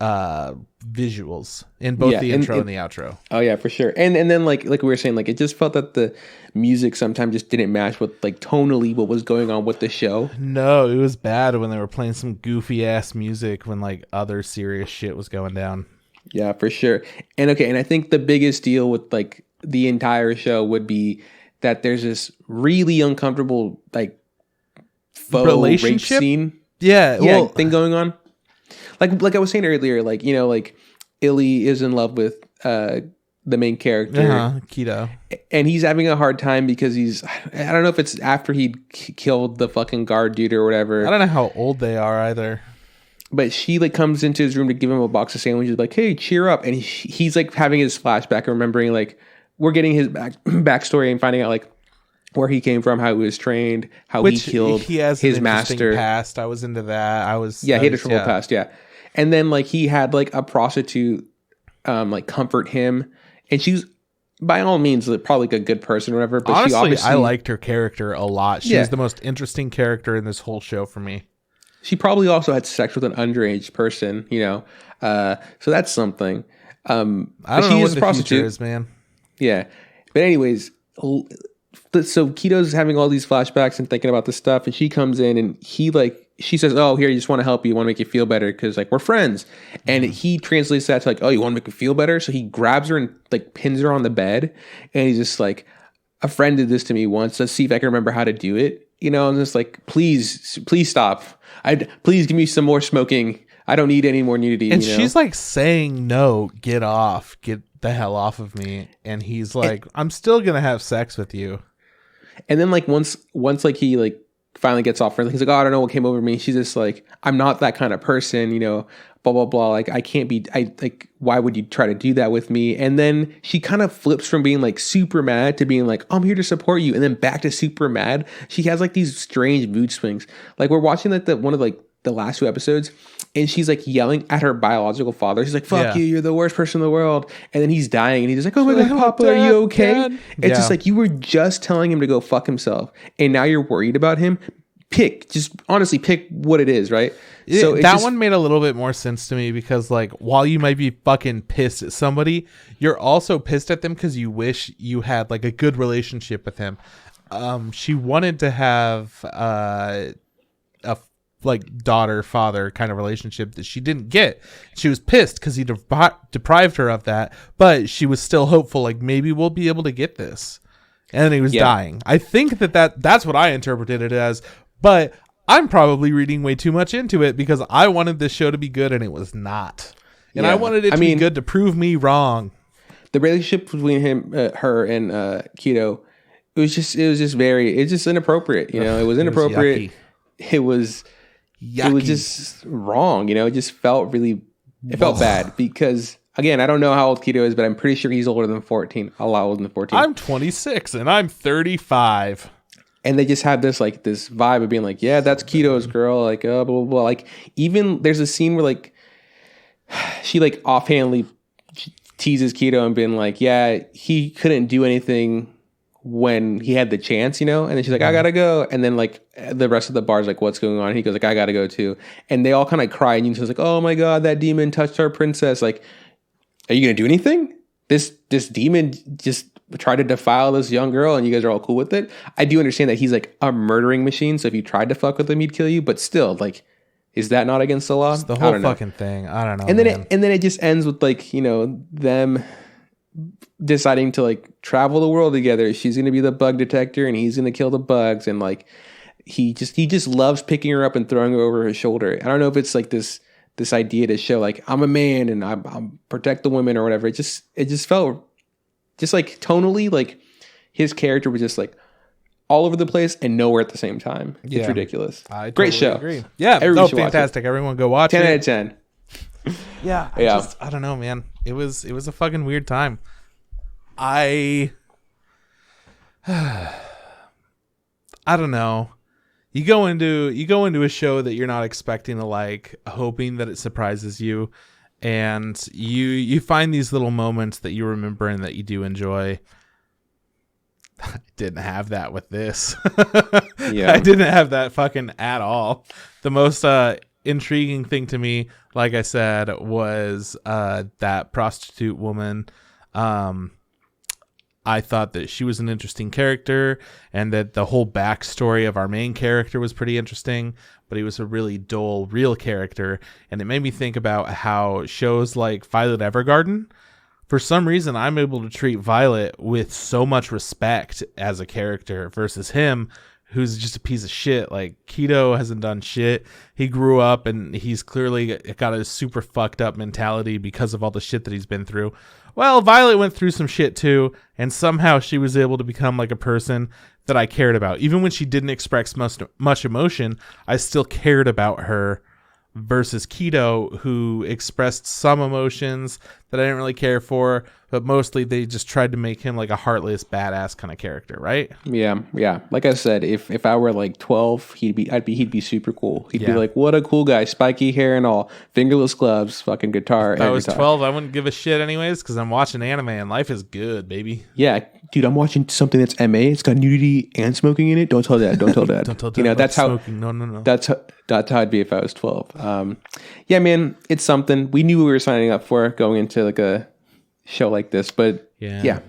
visuals in both the intro and the outro. Oh yeah, for sure. And then like we were saying, like it just felt that the music sometimes just didn't match with like tonally what was going on with the show. No, it was bad when they were playing some goofy ass music when like other serious shit was going down. Yeah, for sure. And I think the biggest deal with like the entire show would be that there's this really uncomfortable like faux relationship rape scene. Yeah, thing going on. Like I was saying earlier, like, you know, like Illy is in love with the main character, Kido, and he's having a hard time because I don't know if it's after he killed the fucking guard dude or whatever. I don't know how old they are either. But she like comes into his room to give him a box of sandwiches, like, hey, cheer up. And he's like having his flashback and remembering like we're getting his backstory and finding out like where he came from, how he was trained, how he killed his master. Past. I was into that. He had a troubled past. Yeah. And then like he had like a prostitute like comfort him, and she's by all means probably like a good person or whatever. But honestly, I liked her character a lot. She was the most interesting character in this whole show for me. She probably also had sex with an underage person, you know. So that's something. I don't know what the future is, man. Yeah. But anyways, so Kito's having all these flashbacks and thinking about this stuff, and she comes in and she says, oh, here, you just want to help you, want to make you feel better because like we're friends. And he translates that to like, oh, you want to make me feel better? So he grabs her and like pins her on the bed, and he's just like, a friend did this to me once. Let's see if I can remember how to do it. You know, and just like, please stop. Please give me some more smoking. I don't need any more nudity. And she's like saying, no, get the hell off of me. And he's like, I'm still gonna have sex with you. And then like once like he like finally gets off her, he's like, oh, I don't know what came over me. She's just like, I'm not that kind of person, you know. blah blah blah, like I can't be, why would you try to do that with me? And then she kind of flips from being like super mad to being like, I'm here to support you, and then back to super mad. She has like these strange mood swings. Like we're watching like one of like the last 2 episodes, and she's like yelling at her biological father. She's like, fuck you, you're the worst person in the world. And then he's dying, and he's like, oh my god, Papa, are you okay? Dad. It's just like, you were just telling him to go fuck himself, and now you're worried about him. Just honestly pick what it is, right? So that one made a little bit more sense to me, because like, while you might be fucking pissed at somebody, you're also pissed at them because you wish you had like a good relationship with him. She wanted to have a like daughter father kind of relationship that she didn't get. She was pissed because he deprived her of that, but she was still hopeful, like maybe we'll be able to get this. And then he was dying. I think that's what I interpreted it as, but I'm probably reading way too much into it, because I wanted this show to be good and it was not. And I wanted it to be good to prove me wrong. The relationship between her and Kido, it was just inappropriate. You know, it was inappropriate. It was just wrong. You know, it just felt felt bad, because again, I don't know how old Kido is, but I'm pretty sure he's older than 14. A lot older than 14. I'm 26 and I'm 35. And they just have this vibe of being like, yeah, that's Kido's girl. Like, blah, blah, blah. Like, even there's a scene where like she like offhandedly teases Kido and being like, yeah, he couldn't do anything when he had the chance, you know? And then she's like, I gotta go. And then like the rest of the bar's like, what's going on? And he goes like, I gotta go too. And they all kind of cry, and Yunso's like, oh my god, that demon touched our princess. Like, are you gonna do anything? This demon just tried to defile this young girl, and you guys are all cool with it. I do understand that he's like a murdering machine, so if you tried to fuck with him, he'd kill you. But still, like, is that not against the law? It's the whole fucking thing. I don't know. And then it just ends with like, you know, them deciding to like travel the world together. She's gonna be the bug detector, and he's gonna kill the bugs, and like he just loves picking her up and throwing her over his shoulder. I don't know if it's like this idea to show like, I'm a man and I'm protect the women or whatever. It just felt just like tonally, like his character was just like all over the place and nowhere at the same time. Yeah. It's ridiculous. I Great totally show. Agree. Yeah. Fantastic. Everyone go watch 10 it. 10 out of 10. Yeah. I don't know, man. It was a fucking weird time. I don't know. You go into a show that you're not expecting to like, hoping that it surprises you, and you find these little moments that you remember and that you do enjoy. I didn't have that with this. Yeah. I didn't have that fucking at all. The most intriguing thing to me, like I said, was that prostitute woman. I thought that she was an interesting character, and that the whole backstory of our main character was pretty interesting, but he was a really dull, real character. And it made me think about how shows like Violet Evergarden, for some reason, I'm able to treat Violet with so much respect as a character versus him, who's just a piece of shit. Like, Kido hasn't done shit. He grew up and he's clearly got a super fucked up mentality because of all the shit that he's been through. Well, Violet went through some shit too, and somehow she was able to become like a person that I cared about. Even when she didn't express much emotion, I still cared about her, versus Kido, who expressed some emotions that I didn't really care for, but mostly they just tried to make him like a heartless, badass kind of character, right? Yeah. Like I said, if I were like 12, he'd be super cool. He'd be like, what a cool guy, spiky hair and all, fingerless gloves, fucking guitar. If I was 12, I wouldn't give a shit anyways, because I'm watching anime and life is good, baby. Yeah, dude, I'm watching something that's MA. It's got nudity and smoking in it. Don't tell Dad. Don't tell Dad. Don't tell Dad. You know, that's how. Smoking. No. That's how I'd be if I was 12. Yeah, man, it's something we knew we were signing up for going into like a show like this, but yeah,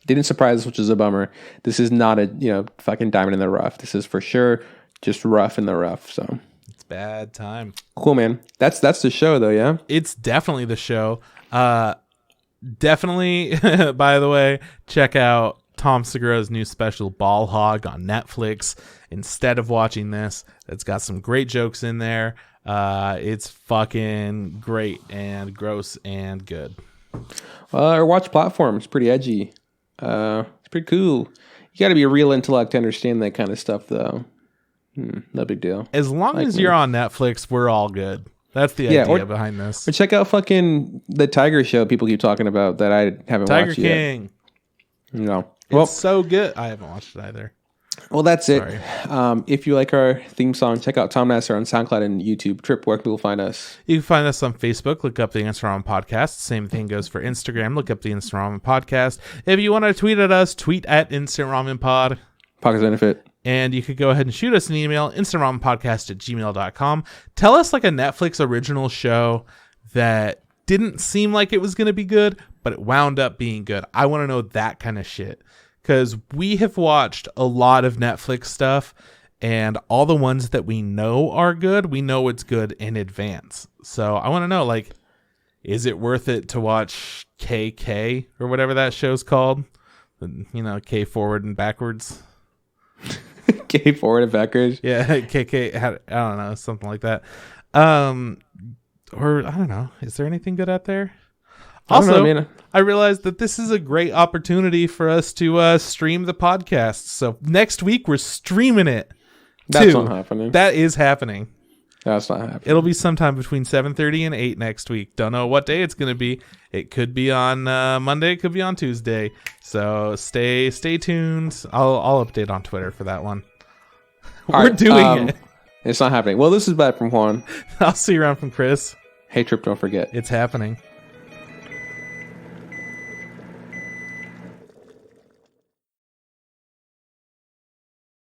didn't surprise us, which is a bummer. This is not a fucking diamond in the rough. This is for sure just rough in the rough. So it's bad time. Cool, man. That's the show though. Yeah, it's definitely the show. Definitely. By the way, check out Tom Segura's new special Ball Hog on Netflix instead of watching this. It's got some great jokes in there. It's fucking great and gross and good. Or watch Platform. It's pretty edgy. It's pretty cool. You got to be a real intellect to understand that kind of stuff, though. No big deal. As long as you're on Netflix, we're all good. That's the idea behind this. Or check out fucking the Tiger Show people keep talking about that I haven't watched yet. Tiger King. No. Well, it's so good. I haven't watched it either. Well, that's it. If you like our theme song, check out Tom Nasser on SoundCloud and YouTube. Trip, where can people find us? You can find us on Facebook. Look up the Instant Ramen Podcast. Same thing goes for Instagram. Look up the Instant Ramen Podcast. If you want to tweet at us, tweet at Instant Ramen Pod. Podcast benefit. And you could go ahead and shoot us an email, instantramenpodcast@gmail.com. Tell us like a Netflix original show that didn't seem like it was going to be good, but it wound up being good. I want to know that kind of shit. Because we have watched a lot of Netflix stuff, and all the ones that we know are good, we know it's good in advance. So I want to know, like, is it worth it to watch KK or whatever that show's called? You know, K forward and backwards. K forward and backwards? Yeah, KK, I don't know, something like that. Or, I don't know, is there anything good out there? Also, I realized that this is a great opportunity for us to stream the podcast. So next week we're streaming it. That's not happening. That is happening. That's not happening. It'll be sometime between 7:30 and 8 next week. Don't know what day it's going to be. It could be on Monday. It could be on Tuesday. So stay tuned. I'll update on Twitter for that one. We're doing it. It's not happening. Well, this is bad from Juan. I'll see you around from Chris. Hey, Trip, don't forget. It's happening.